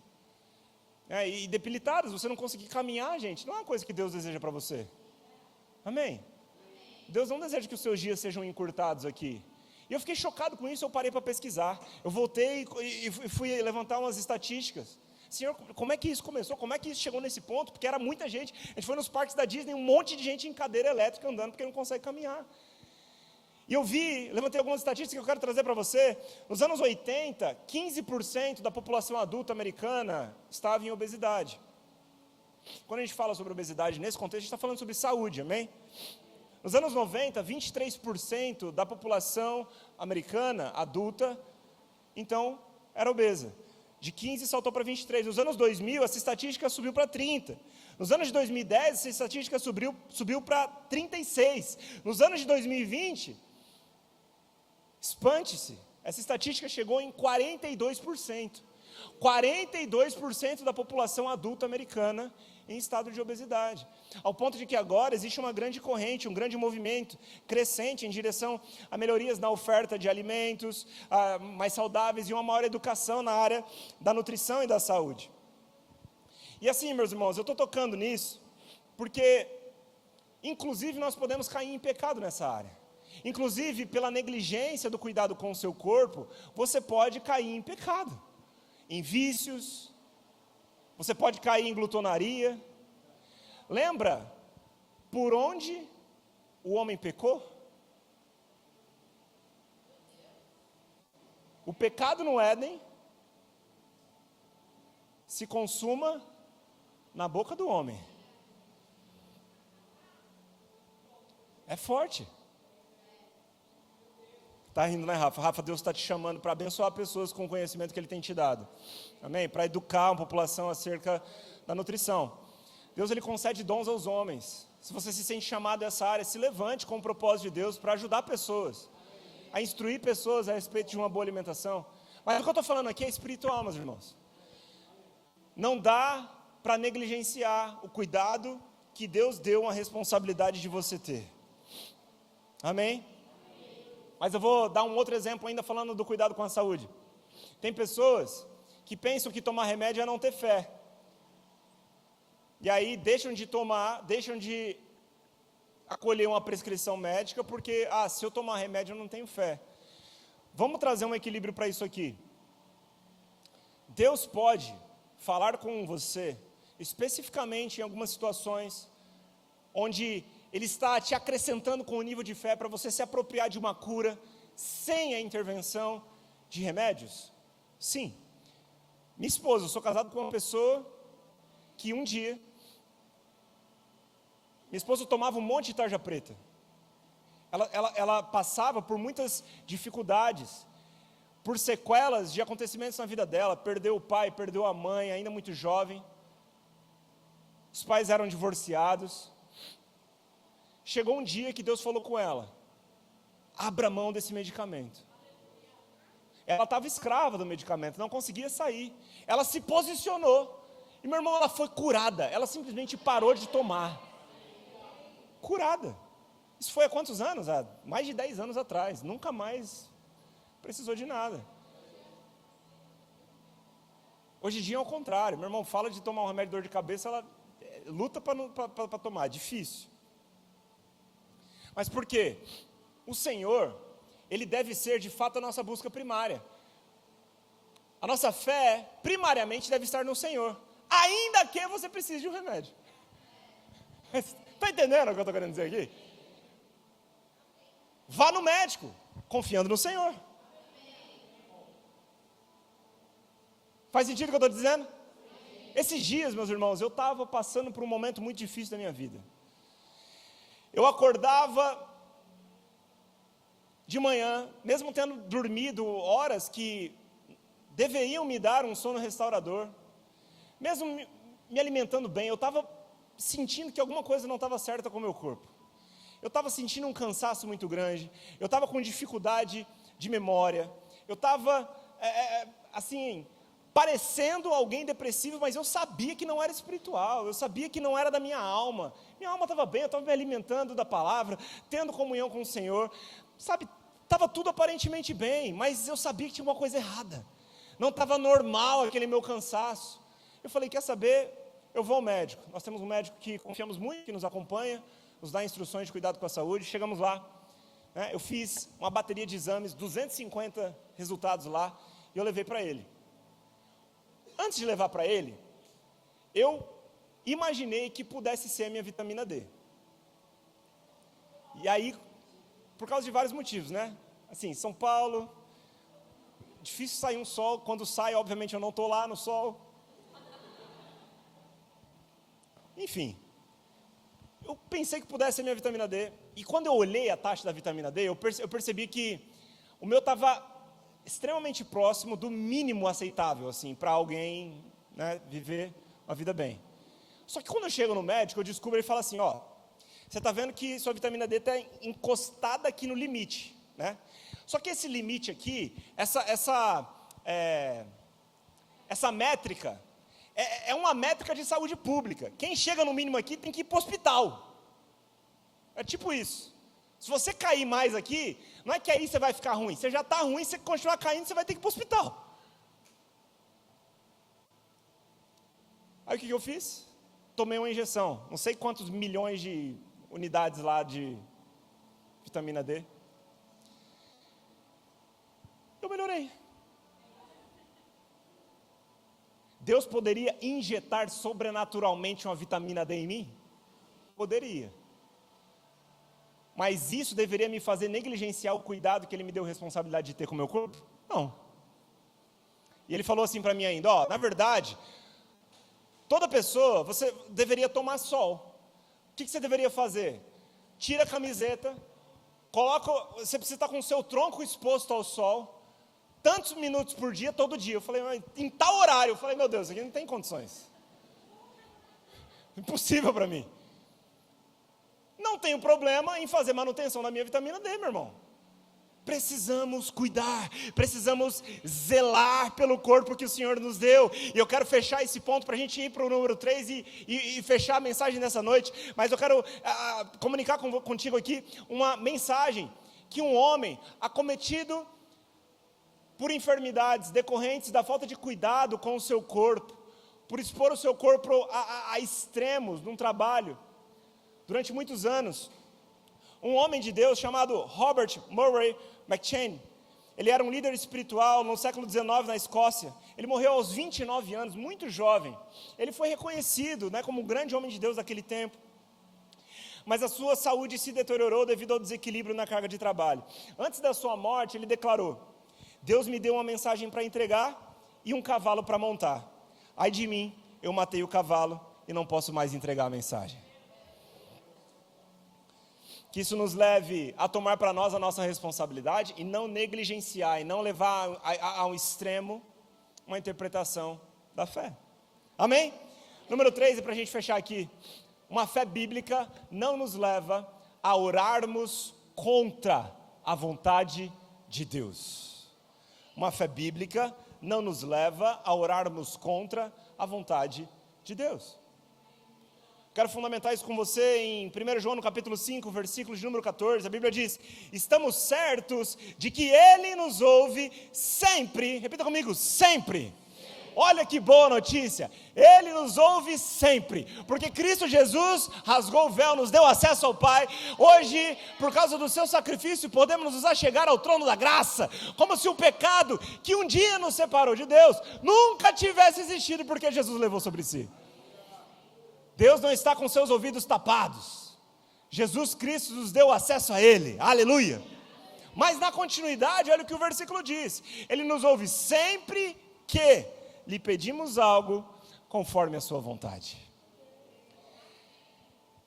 [SPEAKER 1] e debilitadas, você não conseguir caminhar, gente, não é uma coisa que Deus deseja para você. Amém? Deus não deseja que os seus dias sejam encurtados aqui. E eu fiquei chocado com isso, eu parei para pesquisar. Eu voltei e fui levantar umas estatísticas. Senhor, como é que isso começou? Como é que isso chegou nesse ponto? Porque era muita gente. A gente foi nos parques da Disney, um monte de gente em cadeira elétrica andando, porque não consegue caminhar. E eu levantei algumas estatísticas que eu quero trazer para você. Nos anos 80, 15% da população adulta americana estava em obesidade. Quando a gente fala sobre obesidade nesse contexto, a gente está falando sobre saúde, amém? Nos anos 90, 23% da população americana adulta, então, era obesa. De 15 saltou para 23. Nos anos 2000, essa estatística subiu para 30. Nos anos de 2010, essa estatística subiu para 36. Nos anos de 2020, espante-se, essa estatística chegou em 42%. 42% da população adulta americana em estado de obesidade. Ao ponto de que agora existe uma grande corrente, um grande movimento crescente em direção a melhorias na oferta de alimentos mais saudáveis e uma maior educação na área da nutrição e da saúde. E assim, meus irmãos, eu estou tocando nisso porque, inclusive, nós podemos cair em pecado nessa área. Inclusive, pela negligência do cuidado com o seu corpo, você pode cair em pecado, em vícios, você pode cair em glutonaria. Lembra por onde o homem pecou? O pecado no Éden se consuma na boca do homem. É forte. Está rindo, né, Rafa? Rafa, Deus está te chamando para abençoar pessoas com o conhecimento que Ele tem te dado. Amém? Para educar a população acerca da nutrição. Deus, Ele concede dons aos homens. Se você se sente chamado a essa área, se levante com o propósito de Deus para ajudar pessoas, a instruir pessoas a respeito de uma boa alimentação. Mas o que eu estou falando aqui é espiritual, meus irmãos. Não dá para negligenciar o cuidado que Deus deu a responsabilidade de você ter. Amém? Mas eu vou dar um outro exemplo ainda falando do cuidado com a saúde. Tem pessoas que pensam que tomar remédio é não ter fé. E aí deixam de acolher uma prescrição médica porque, se eu tomar remédio eu não tenho fé. Vamos trazer um equilíbrio para isso aqui. Deus pode falar com você, especificamente em algumas situações, onde Ele está te acrescentando com o nível de fé para você se apropriar de uma cura, sem a intervenção de remédios? Sim. Minha esposa, eu sou casado com uma pessoa que um dia, minha esposa tomava um monte de tarja preta. Ela passava por muitas dificuldades, por sequelas de acontecimentos na vida dela. Perdeu o pai, perdeu a mãe, ainda muito jovem. Os pais eram divorciados. Chegou um dia que Deus falou com ela: abra mão desse medicamento. Ela estava escrava do medicamento, não conseguia sair. Ela se posicionou. E, meu irmão, ela foi curada. Ela simplesmente parou de tomar. Curada. Isso foi há quantos anos? Há mais de 10 anos atrás. Nunca mais precisou de nada. Hoje em dia é o contrário. Meu irmão fala de tomar um remédio de dor de cabeça, ela luta para tomar. Difícil. Mas por quê? O Senhor, Ele deve ser de fato a nossa busca primária. A nossa fé, primariamente, deve estar no Senhor. Ainda que você precise de um remédio. Está entendendo o que eu estou querendo dizer aqui? Vá no médico, confiando no Senhor. Faz sentido o que eu estou dizendo? Esses dias, meus irmãos, eu estava passando por um momento muito difícil da minha vida. Eu acordava de manhã, mesmo tendo dormido horas que deveriam me dar um sono restaurador, mesmo me alimentando bem, eu estava sentindo que alguma coisa não estava certa com o meu corpo. Eu estava sentindo um cansaço muito grande, eu estava com dificuldade de memória, eu estava, assim, parecendo alguém depressivo, mas eu sabia que não era espiritual, eu sabia que não era da minha alma estava bem, eu estava me alimentando da palavra, tendo comunhão com o Senhor, sabe, estava tudo aparentemente bem, mas eu sabia que tinha uma coisa errada, não estava normal aquele meu cansaço. Eu falei, quer saber, eu vou ao médico. Nós temos um médico que confiamos muito, que nos acompanha, nos dá instruções de cuidado com a saúde. Chegamos lá, né, eu fiz uma bateria de exames, 250 resultados lá, e eu levei para ele. Antes de levar para ele, eu imaginei que pudesse ser a minha vitamina D. E aí, por causa de vários motivos, né? Assim, São Paulo, difícil sair um sol, quando sai, obviamente, eu não estou lá no sol. Enfim, eu pensei que pudesse ser minha vitamina D, e quando eu olhei a taxa da vitamina D, eu percebi que o meu estava extremamente próximo do mínimo aceitável, assim, para alguém, né, viver uma vida bem. Só que quando eu chego no médico, eu descubro, ele fala assim, ó, você está vendo que sua vitamina D está encostada aqui no limite, né? Só que esse limite aqui, essa métrica, é uma métrica de saúde pública. Quem chega no mínimo aqui tem que ir para o hospital. É tipo isso. Se você cair mais aqui, não é que aí você vai ficar ruim. Você já está ruim, se você continuar caindo, você vai ter que ir para o hospital. Aí o que eu fiz? Tomei uma injeção. Não sei quantos milhões de unidades lá de vitamina D. Eu melhorei. Deus poderia injetar sobrenaturalmente uma vitamina D em mim? Poderia. Mas isso deveria me fazer negligenciar o cuidado que Ele me deu responsabilidade de ter com o meu corpo? Não. E Ele falou assim para mim ainda, ó, na verdade, toda pessoa, você deveria tomar sol. O que você deveria fazer? Tira a camiseta, você precisa estar com o seu tronco exposto ao sol, tantos minutos por dia, todo dia. Eu falei, mas em tal horário, eu falei, meu Deus, isso aqui não tem condições. Impossível para mim. Não tenho problema em fazer manutenção da minha vitamina D, meu irmão. Precisamos cuidar, precisamos zelar pelo corpo que o Senhor nos deu. E eu quero fechar esse ponto para a gente ir para o número 3 e fechar a mensagem dessa noite. Mas eu quero comunicar contigo aqui uma mensagem que um homem acometido por enfermidades decorrentes da falta de cuidado com o seu corpo, por expor o seu corpo a extremos num trabalho, durante muitos anos, um homem de Deus chamado Robert Murray McCheyne, Ele era um líder espiritual no século XIX na Escócia. Ele morreu aos 29 anos, muito jovem. Ele foi reconhecido, como um grande homem de Deus daquele tempo. Mas a sua saúde se deteriorou devido ao desequilíbrio na carga de trabalho. Antes da sua morte, ele declarou: Deus me deu uma mensagem para entregar e um cavalo para montar. Ai de mim, eu matei o cavalo e não posso mais entregar a mensagem. Que isso nos leve a tomar para nós a nossa responsabilidade e não negligenciar, e não levar a um extremo uma interpretação da fé. Amém? Número 3, e para a gente fechar aqui, uma fé bíblica não nos leva a orarmos contra a vontade de Deus. Uma fé bíblica não nos leva a orarmos contra a vontade de Deus. Quero fundamentar isso com você em 1 João no capítulo 5, versículo de número 14, a Bíblia diz: estamos certos de que Ele nos ouve sempre, repita comigo, sempre. Olha que boa notícia, Ele nos ouve sempre, porque Cristo Jesus rasgou o véu, nos deu acesso ao Pai. Hoje, por causa do seu sacrifício, podemos nos achegar ao trono da graça, como se o pecado que um dia nos separou de Deus, nunca tivesse existido, porque Jesus levou sobre si. Deus não está com seus ouvidos tapados, Jesus Cristo nos deu acesso a Ele, aleluia. Mas na continuidade, olha o que o versículo diz: Ele nos ouve sempre que lhe pedimos algo conforme a sua vontade.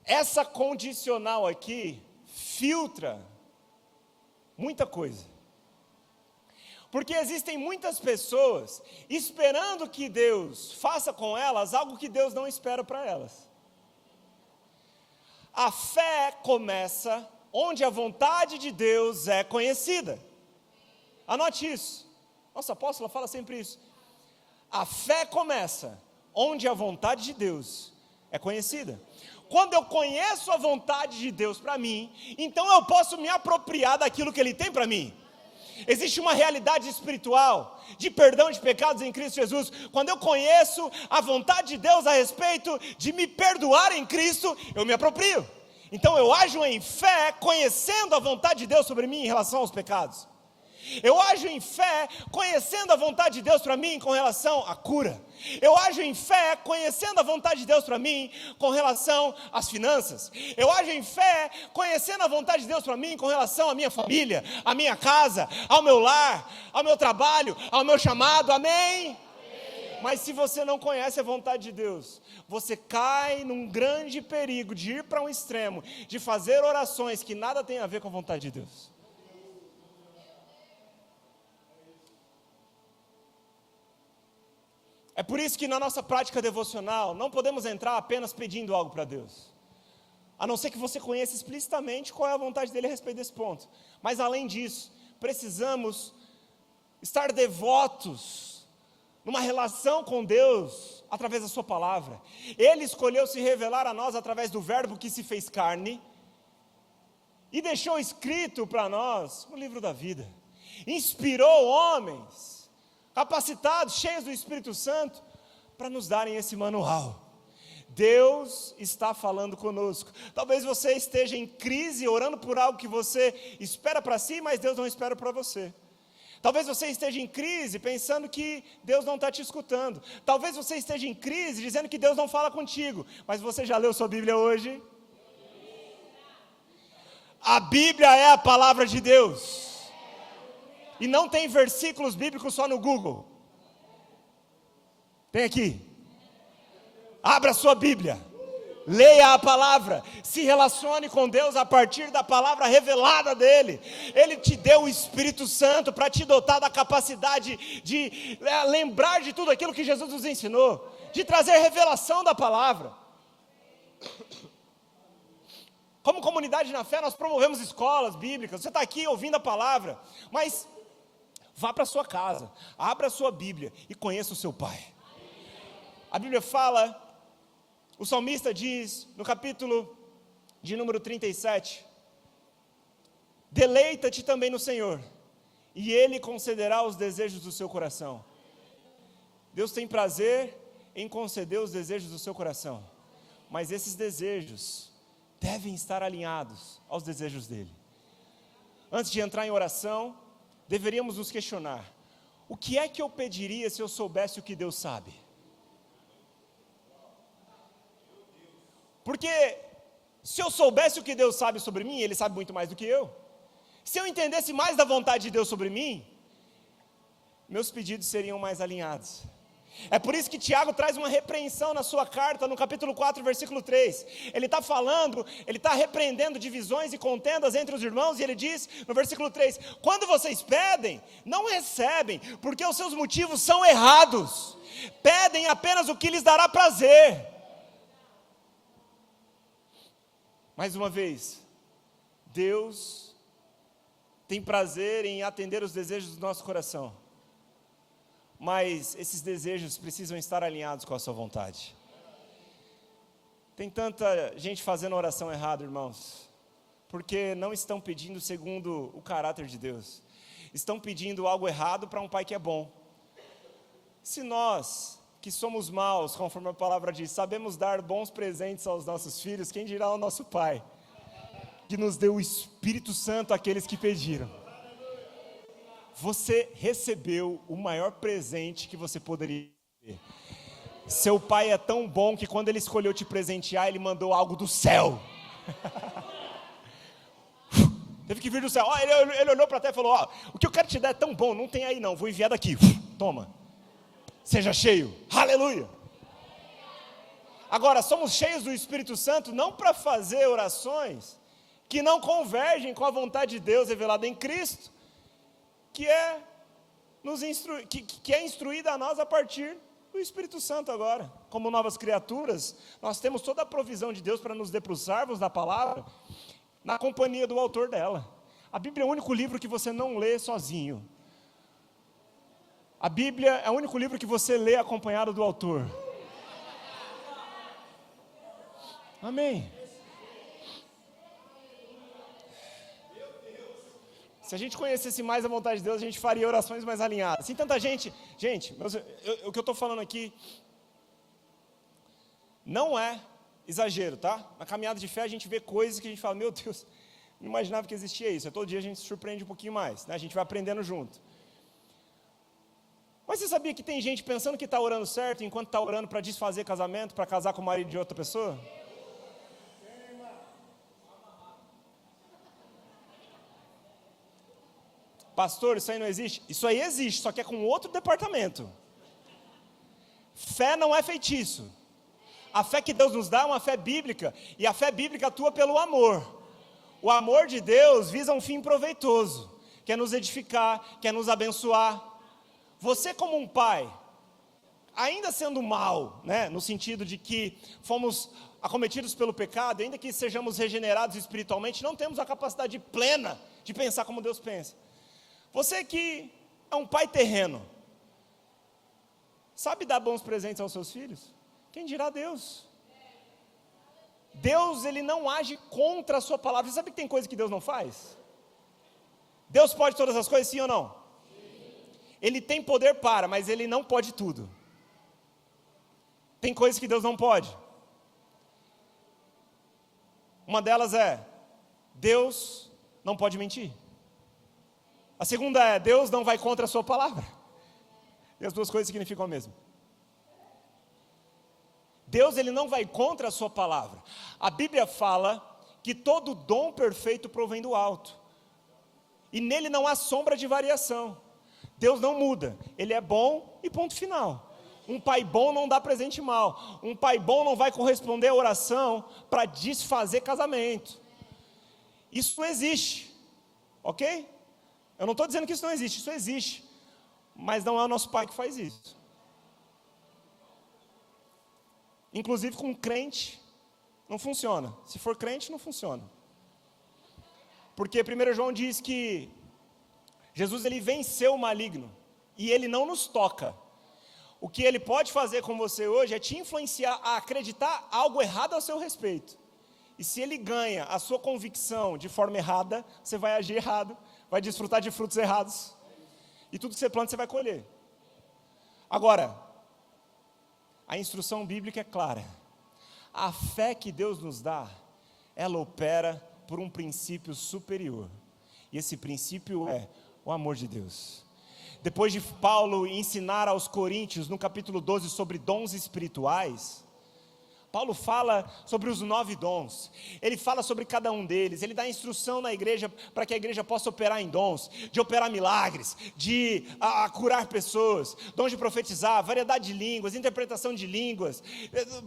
[SPEAKER 1] Essa condicional aqui filtra muita coisa, porque existem muitas pessoas esperando que Deus faça com elas algo que Deus não espera para elas. A fé começa onde a vontade de Deus é conhecida. Anote isso, nossa apóstola fala sempre isso. A fé começa onde a vontade de Deus é conhecida. Quando eu conheço a vontade de Deus para mim, então eu posso me apropriar daquilo que Ele tem para mim. Existe uma realidade espiritual de perdão de pecados em Cristo Jesus. Quando eu conheço a vontade de Deus a respeito de me perdoar em Cristo, eu me aproprio. Então eu ajo em fé, conhecendo a vontade de Deus sobre mim em relação aos pecados. Eu ajo em fé, conhecendo a vontade de Deus para mim com relação à cura. Eu ajo em fé, conhecendo a vontade de Deus para mim com relação às finanças. Eu ajo em fé, conhecendo a vontade de Deus para mim com relação à minha família, à minha casa, ao meu lar, ao meu trabalho, ao meu chamado, amém? Mas se você não conhece a vontade de Deus, você cai num grande perigo de ir para um extremo, de fazer orações que nada tem a ver com a vontade de Deus. É por isso que na nossa prática devocional, não podemos entrar apenas pedindo algo para Deus, a não ser que você conheça explicitamente qual é a vontade dEle a respeito desse ponto. Mas além disso, precisamos estar devotos numa relação com Deus, através da sua palavra. Ele escolheu se revelar a nós através do verbo que se fez carne, e deixou escrito para nós no livro da vida. Inspirou homens capacitados, cheios do Espírito Santo, para nos darem esse manual. Deus está falando conosco. Talvez você esteja em crise, orando por algo que você espera para si, mas Deus não espera para você. Talvez você esteja em crise, pensando que Deus não está te escutando. Talvez você esteja em crise, dizendo que Deus não fala contigo, mas você já leu sua Bíblia hoje? A Bíblia é a palavra de Deus. E não tem versículos bíblicos só no Google. Tem aqui. Abra sua Bíblia. Leia a palavra. Se relacione com Deus a partir da palavra revelada dEle. Ele te deu o Espírito Santo para te dotar da capacidade de lembrar de tudo aquilo que Jesus nos ensinou. De trazer revelação da palavra. Como comunidade na fé, nós promovemos escolas bíblicas. Você está aqui ouvindo a palavra, mas vá para a sua casa, abra a sua Bíblia e conheça o seu Pai. A Bíblia fala, o salmista diz, no capítulo de número 37, deleita-te também no Senhor, e Ele concederá os desejos do seu coração. Deus tem prazer em conceder os desejos do seu coração, mas esses desejos devem estar alinhados aos desejos dEle. Antes de entrar em oração, deveríamos nos questionar: o que é que eu pediria se eu soubesse o que Deus sabe? Porque se eu soubesse o que Deus sabe sobre mim, Ele sabe muito mais do que eu. Se eu entendesse mais da vontade de Deus sobre mim, meus pedidos seriam mais alinhados. É por isso que Tiago traz uma repreensão na sua carta, no capítulo 4, versículo 3. Ele está falando, ele está repreendendo divisões e contendas entre os irmãos, e ele diz no versículo 3: quando vocês pedem, não recebem, porque os seus motivos são errados. Pedem apenas o que lhes dará prazer. Mais uma vez, Deus tem prazer em atender os desejos do nosso coração, mas esses desejos precisam estar alinhados com a sua vontade. Tem tanta gente fazendo oração errada, irmãos, porque não estão pedindo segundo o caráter de Deus, estão pedindo algo errado para um pai que é bom. Se nós, que somos maus, conforme a palavra diz, sabemos dar bons presentes aos nossos filhos, quem dirá ao nosso Pai, que nos deu o Espírito Santo àqueles que pediram? Você recebeu o maior presente que você poderia ter. Seu pai é tão bom que quando ele escolheu te presentear, ele mandou algo do céu. Teve que vir do céu. Ele olhou para a terra e falou: o que eu quero te dar é tão bom, não tem aí não, vou enviar daqui. Toma, seja cheio, aleluia. Agora, somos cheios do Espírito Santo não para fazer orações que não convergem com a vontade de Deus revelada em Cristo, que é instruída a nós a partir do Espírito Santo agora. Como novas criaturas, nós temos toda a provisão de Deus para nos debruçarmos da palavra, na companhia do autor dela. A Bíblia é o único livro que você não lê sozinho. A Bíblia é o único livro que você lê acompanhado do autor. Amém. Se a gente conhecesse mais a vontade de Deus, a gente faria orações mais alinhadas. Tem tanta gente, o que eu estou falando aqui não é exagero, tá? Na caminhada de fé a gente vê coisas que a gente fala: meu Deus, não imaginava que existia isso. Todo dia a gente se surpreende um pouquinho mais, né? A gente vai aprendendo junto. Mas você sabia que tem gente pensando que está orando certo, enquanto está orando para desfazer casamento, para casar com o marido de outra pessoa? Pastor, isso aí não existe? Isso aí existe, só que é com outro departamento. Fé não é feitiço. A fé que Deus nos dá é uma fé bíblica, e a fé bíblica atua pelo amor. O amor de Deus visa um fim proveitoso, quer nos edificar, quer nos abençoar. Você como um pai, ainda sendo mal, né, no sentido de que fomos acometidos pelo pecado, ainda que sejamos regenerados espiritualmente, não temos a capacidade plena de pensar como Deus pensa. Você que é um pai terreno, sabe dar bons presentes aos seus filhos? Quem dirá Deus? Deus, Ele não age contra a sua palavra. Você sabe que tem coisa que Deus não faz? Deus pode todas as coisas, sim ou não? Sim. Ele tem poder para, mas Ele não pode tudo. Tem coisas que Deus não pode. Uma delas é: Deus não pode mentir. A segunda é: Deus não vai contra a sua palavra. E as duas coisas significam o mesmo. Deus, Ele não vai contra a sua palavra. A Bíblia fala que todo dom perfeito provém do alto, e nele não há sombra de variação. Deus não muda, Ele é bom e ponto final. Um pai bom não dá presente mal. Um pai bom não vai corresponder à oração para desfazer casamento. Isso não existe, ok? Eu não estou dizendo que isso não existe, isso existe, mas não é o nosso pai que faz isso. Inclusive com crente não funciona. Se for crente, não funciona. Porque 1 João diz que Jesus, Ele venceu o maligno e Ele não nos toca. O que Ele pode fazer com você hoje é te influenciar a acreditar algo errado a seu respeito. E se Ele ganha a sua convicção de forma errada, você vai agir errado, vai desfrutar de frutos errados, e tudo que você planta, você vai colher. Agora, a instrução bíblica é clara. A fé que Deus nos dá, ela opera por um princípio superior. E esse princípio é o amor de Deus. Depois de Paulo ensinar aos coríntios, no capítulo 12, sobre dons espirituais, Paulo fala sobre os 9 dons, ele fala sobre cada um deles, ele dá instrução na igreja, para que a igreja possa operar em dons, de operar milagres, de curar pessoas, dons de profetizar, variedade de línguas, interpretação de línguas.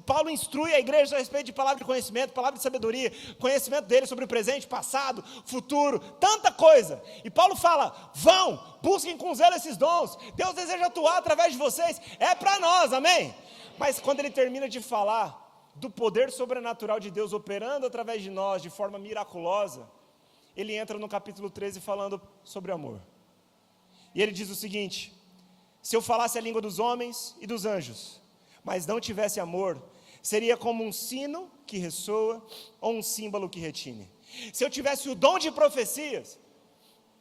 [SPEAKER 1] Paulo instrui a igreja a respeito de palavra de conhecimento, palavra de sabedoria, conhecimento dele sobre o presente, passado, futuro, tanta coisa. E Paulo fala, vão, busquem com zelo esses dons, Deus deseja atuar através de vocês, é para nós, amém? Mas quando ele termina de falar do poder sobrenatural de Deus operando através de nós de forma miraculosa, ele entra no capítulo 13 falando sobre amor. E ele diz o seguinte: se eu falasse a língua dos homens e dos anjos, mas não tivesse amor, seria como um sino que ressoa ou um símbolo que retine. Se eu tivesse o dom de profecias,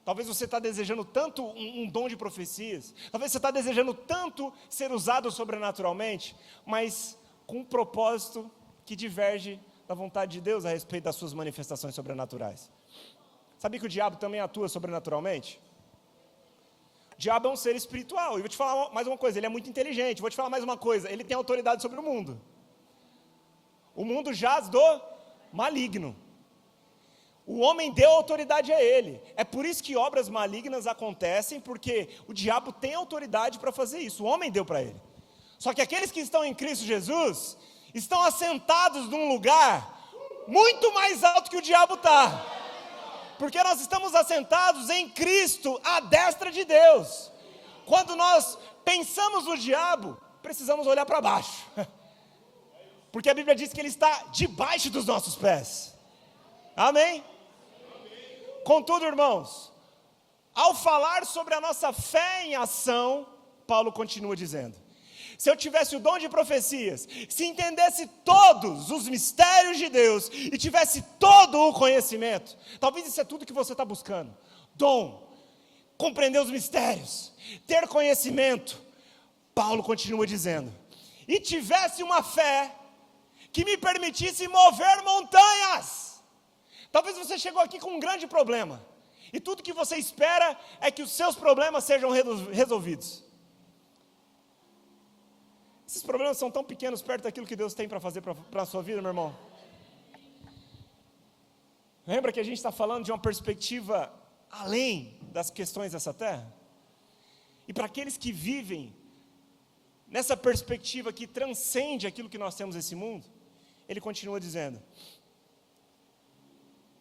[SPEAKER 1] talvez você está desejando tanto um dom de profecias, talvez você está desejando tanto ser usado sobrenaturalmente, mas com um propósito que diverge da vontade de Deus a respeito das suas manifestações sobrenaturais. Sabia que o diabo também atua sobrenaturalmente? O diabo é um ser espiritual, e vou te falar mais uma coisa, ele é muito inteligente. Vou te falar mais uma coisa, ele tem autoridade sobre o mundo. O mundo jaz do maligno. O homem deu autoridade a ele. É por isso que obras malignas acontecem, porque o diabo tem autoridade para fazer isso, o homem deu para ele. Só que aqueles que estão em Cristo Jesus estão assentados num lugar muito mais alto que o diabo está. Porque nós estamos assentados em Cristo, à destra de Deus. Quando nós pensamos no diabo, precisamos olhar para baixo. Porque a Bíblia diz que ele está debaixo dos nossos pés. Amém? Contudo, irmãos, ao falar sobre a nossa fé em ação, Paulo continua dizendo: se eu tivesse o dom de profecias, se entendesse todos os mistérios de Deus e tivesse todo o conhecimento, talvez isso é tudo que você está buscando, dom, compreender os mistérios, ter conhecimento. Paulo continua dizendo, e tivesse uma fé que me permitisse mover montanhas. Talvez você chegou aqui com um grande problema, e tudo que você espera é que os seus problemas sejam resolvidos. Esses problemas são tão pequenos perto daquilo que Deus tem para fazer para a sua vida, meu irmão. Lembra que a gente está falando de uma perspectiva além das questões dessa terra? E para aqueles que vivem nessa perspectiva que transcende aquilo que nós temos nesse mundo, ele continua dizendo,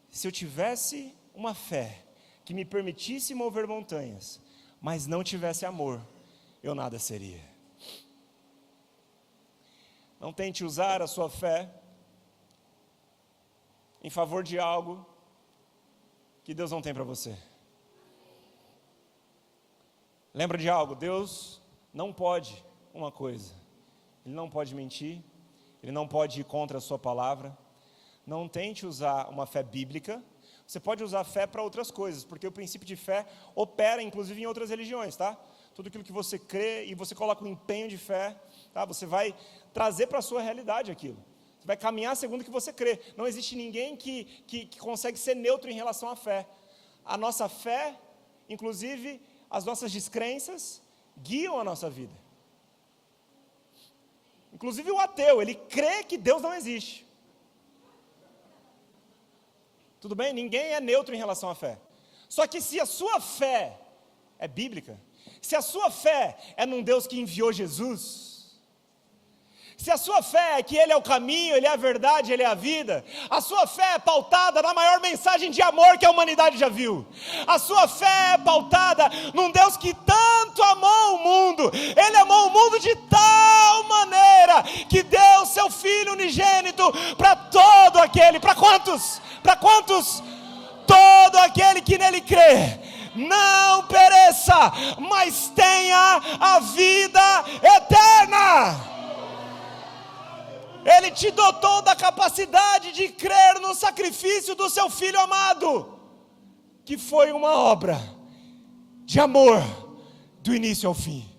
[SPEAKER 1] se eu tivesse uma fé que me permitisse mover montanhas, mas não tivesse amor, eu nada seria. Não tente usar a sua fé em favor de algo que Deus não tem para você. Lembra de algo? Deus não pode uma coisa. Ele não pode mentir, Ele não pode ir contra a sua palavra. Não tente usar uma fé bíblica. Você pode usar fé para outras coisas, porque o princípio de fé opera inclusive em outras religiões, tá? Tudo aquilo que você crê e você coloca um empenho de fé, tá? Você vai trazer para a sua realidade aquilo. Você vai caminhar segundo o que você crê. Não existe ninguém que consegue ser neutro em relação à fé. A nossa fé, inclusive as nossas descrenças, guiam a nossa vida. Inclusive o ateu, ele crê que Deus não existe. Tudo bem? Ninguém é neutro em relação à fé. Só que se a sua fé é bíblica, se a sua fé é num Deus que enviou Jesus, se a sua fé é que Ele é o caminho, Ele é a verdade, Ele é a vida, a sua fé é pautada na maior mensagem de amor que a humanidade já viu, a sua fé é pautada num Deus que tanto amou o mundo, Ele amou o mundo de tal maneira, que deu seu Filho unigênito para todo aquele, para quantos? Para quantos? Todo aquele que nele crê, não pereça, mas tenha a vida eterna. Ele te dotou da capacidade de crer no sacrifício do seu Filho amado, que foi uma obra de amor do início ao fim.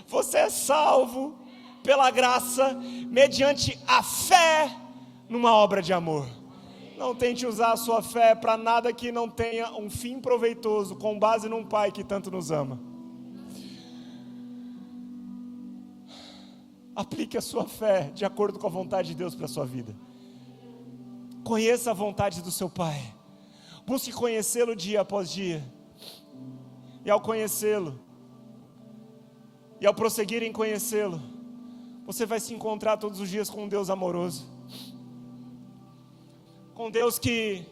[SPEAKER 1] Você é salvo pela graça, mediante a fé numa obra de amor. Não tente usar a sua fé para nada que não tenha um fim proveitoso, com base num Pai que tanto nos ama. Aplique a sua fé de acordo com a vontade de Deus para a sua vida. Conheça a vontade do seu Pai. Busque conhecê-lo dia após dia. E ao conhecê-lo, e ao prosseguir em conhecê-lo, você vai se encontrar todos os dias com um Deus amoroso. Com Deus que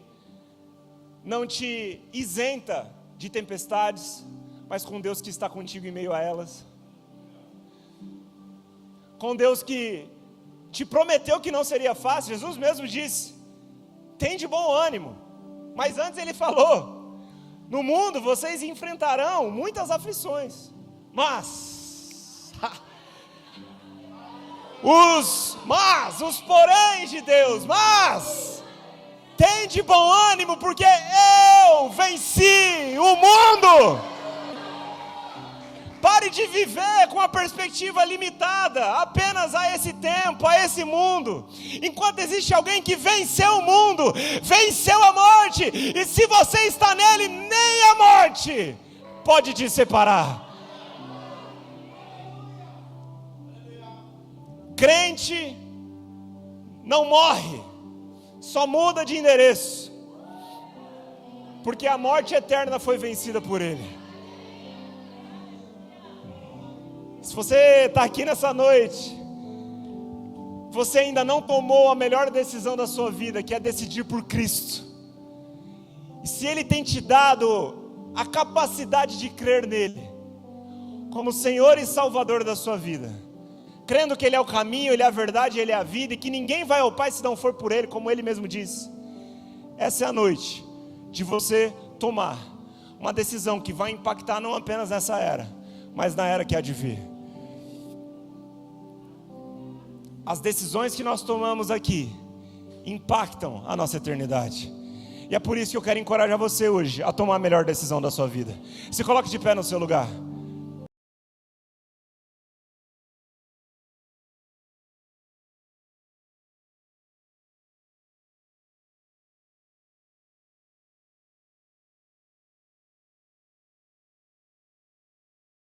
[SPEAKER 1] não te isenta de tempestades, mas com Deus que está contigo em meio a elas. Com Deus que te prometeu que não seria fácil. Jesus mesmo disse: tem de bom ânimo. Mas antes ele falou: no mundo vocês enfrentarão muitas aflições, mas os poréns de Deus, mas tem de bom ânimo, porque eu venci o mundo. Pare de viver com a perspectiva limitada apenas a esse tempo, a esse mundo. Enquanto existe alguém que venceu o mundo, venceu a morte, e se você está nele, nem a morte pode te separar. Crente não morre, só muda de endereço, porque a morte eterna foi vencida por ele. Se você está aqui nessa noite, você ainda não tomou a melhor decisão da sua vida, que é decidir por Cristo. E se Ele tem te dado a capacidade de crer nele, como Senhor e Salvador da sua vida, crendo que Ele é o caminho, Ele é a verdade, Ele é a vida, e que ninguém vai ao Pai se não for por Ele, como Ele mesmo disse, essa é a noite de você tomar uma decisão que vai impactar não apenas nessa era, mas na era que há de vir. As decisões que nós tomamos aqui impactam a nossa eternidade. E é por isso que eu quero encorajar você hoje a tomar a melhor decisão da sua vida. Se coloque de pé no seu lugar.